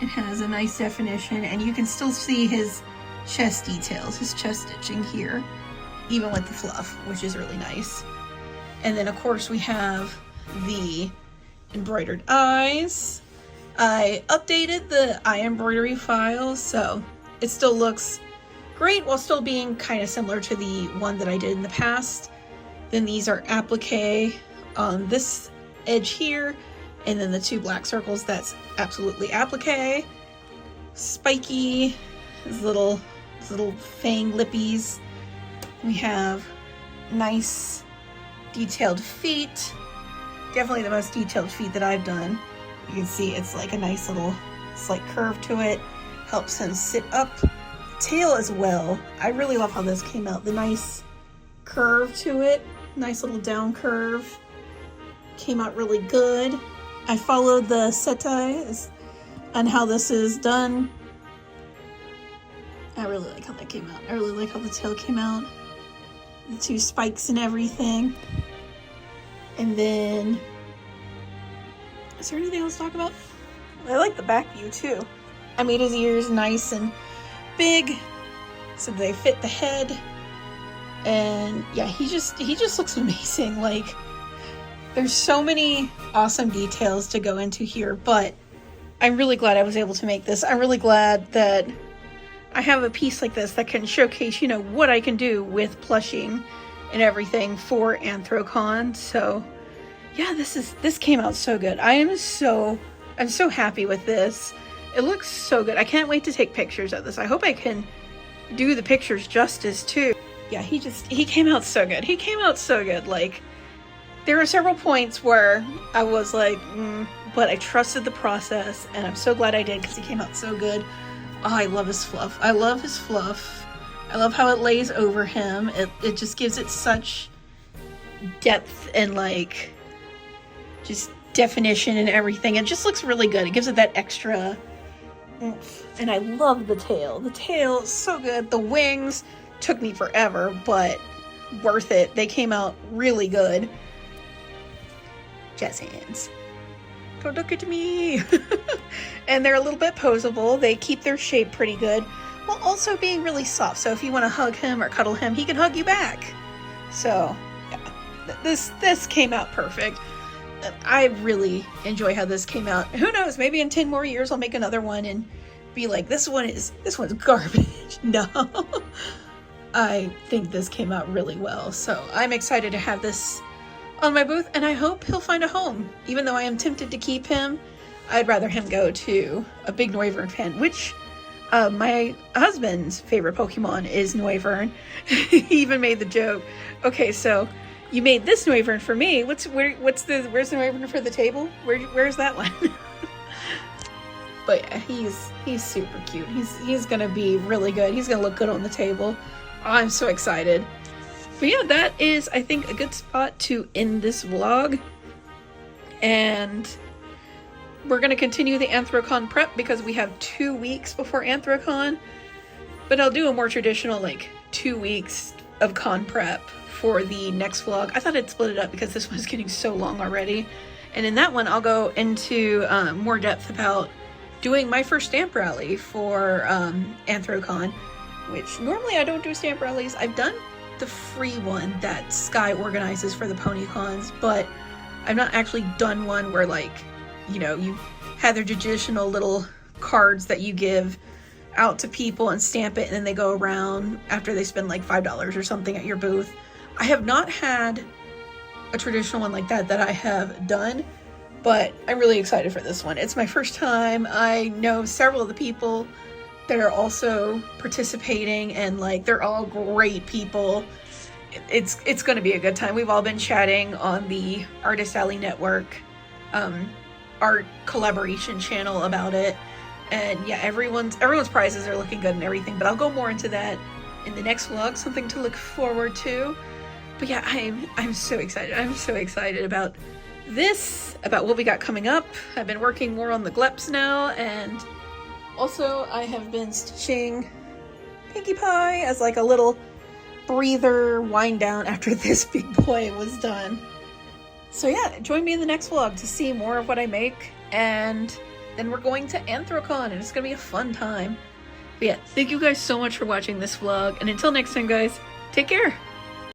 It has a nice definition, and you can still see his chest details, his chest stitching here, even with the fluff, which is really nice. And then of course we have the embroidered eyes. I updated the eye embroidery file, so it still looks great while still being kind of similar to the one that I did in the past. Then these are applique on this edge here, and then the 2 black circles, that's absolutely applique. Spiky, his little fang lippies. We have nice detailed feet. Definitely the most detailed feet that I've done. You can see it's like a nice little slight curve to it. Helps him sit up. Tail as well. I really love how this came out. The nice curve to it. Nice little down curve. Came out really good. I followed the setae on how this is done. I really like how that came out. I really like how the tail came out. The 2 spikes and everything. And then, is there anything else to talk about? I like the back view too. I made his ears nice and big so they fit the head. And yeah, he just looks amazing. Like, there's so many awesome details to go into here, but I'm really glad I was able to make this. I'm really glad that I have a piece like this that can showcase, you know, what I can do with plushing and everything for Anthrocon. So yeah, this came out so good. I'm so happy with this. It looks so good. I can't wait to take pictures of this. I hope I can do the pictures justice too. Yeah, he came out so good. He came out so good. Like, there were several points where I was like, but I trusted the process, and I'm so glad I did because he came out so good. Oh, I love his fluff. I love his fluff. I love how it lays over him. It just gives it such depth and like just definition and everything. It just looks really good. It gives it that extra oomph. And I love the tail. The tail is so good. The wings took me forever, but worth it. They came out really good. Jazz hands. Don't look at me. And they're a little bit posable. They keep their shape pretty good while also being really soft. So if you want to hug him or cuddle him, he can hug you back. So yeah, this came out perfect. I really enjoy how this came out. Who knows, maybe in 10 more years I'll make another one and be like, this one's garbage. No. I think this came out really well. So I'm excited to have this on my booth, and I hope he'll find a home. Even though I am tempted to keep him, I'd rather him go to a big Noivern fan, which my husband's favorite Pokemon is Noivern. He even made the joke, okay, so you made this Noivern for me. Where's the Noivern for the table? Where's that one? But yeah, he's super cute. He's gonna be really good. He's gonna look good on the table. I'm so excited. But yeah, that is, I think, a good spot to end this vlog. And we're going to continue the Anthrocon prep because we have 2 weeks before Anthrocon. But I'll do a more traditional, like, 2 weeks of con prep for the next vlog. I thought I'd split it up because this one's getting so long already. And in that one, I'll go into more depth about doing my first stamp rally for Anthrocon, which normally I don't do stamp rallies. I've done the free one that Sky organizes for the PonyCons, but I've not actually done one where, like, you know, you have their traditional little cards that you give out to people and stamp it, and then they go around after they spend like $5 or something at your booth. I have not had a traditional one like that I have done, but I'm really excited for this one. It's my first time. I know several of the people that are also participating, and like, they're all great people. It's going to be a good time. We've all been chatting on the Artist Alley Network art collaboration channel about it, and yeah, everyone's prizes are looking good and everything, but I'll go more into that in the next vlog. Something to look forward to. But yeah, I'm so excited. I'm so excited about this, about what we got coming up. I've been working more on the gleps now, and also I have been stitching Pinkie Pie as like a little breather, wind down after this big boy was done. So yeah, join me in the next vlog to see more of what I make, and then we're going to Anthrocon, and it's gonna be a fun time. But yeah, thank you guys so much for watching this vlog, and until next time guys, take care!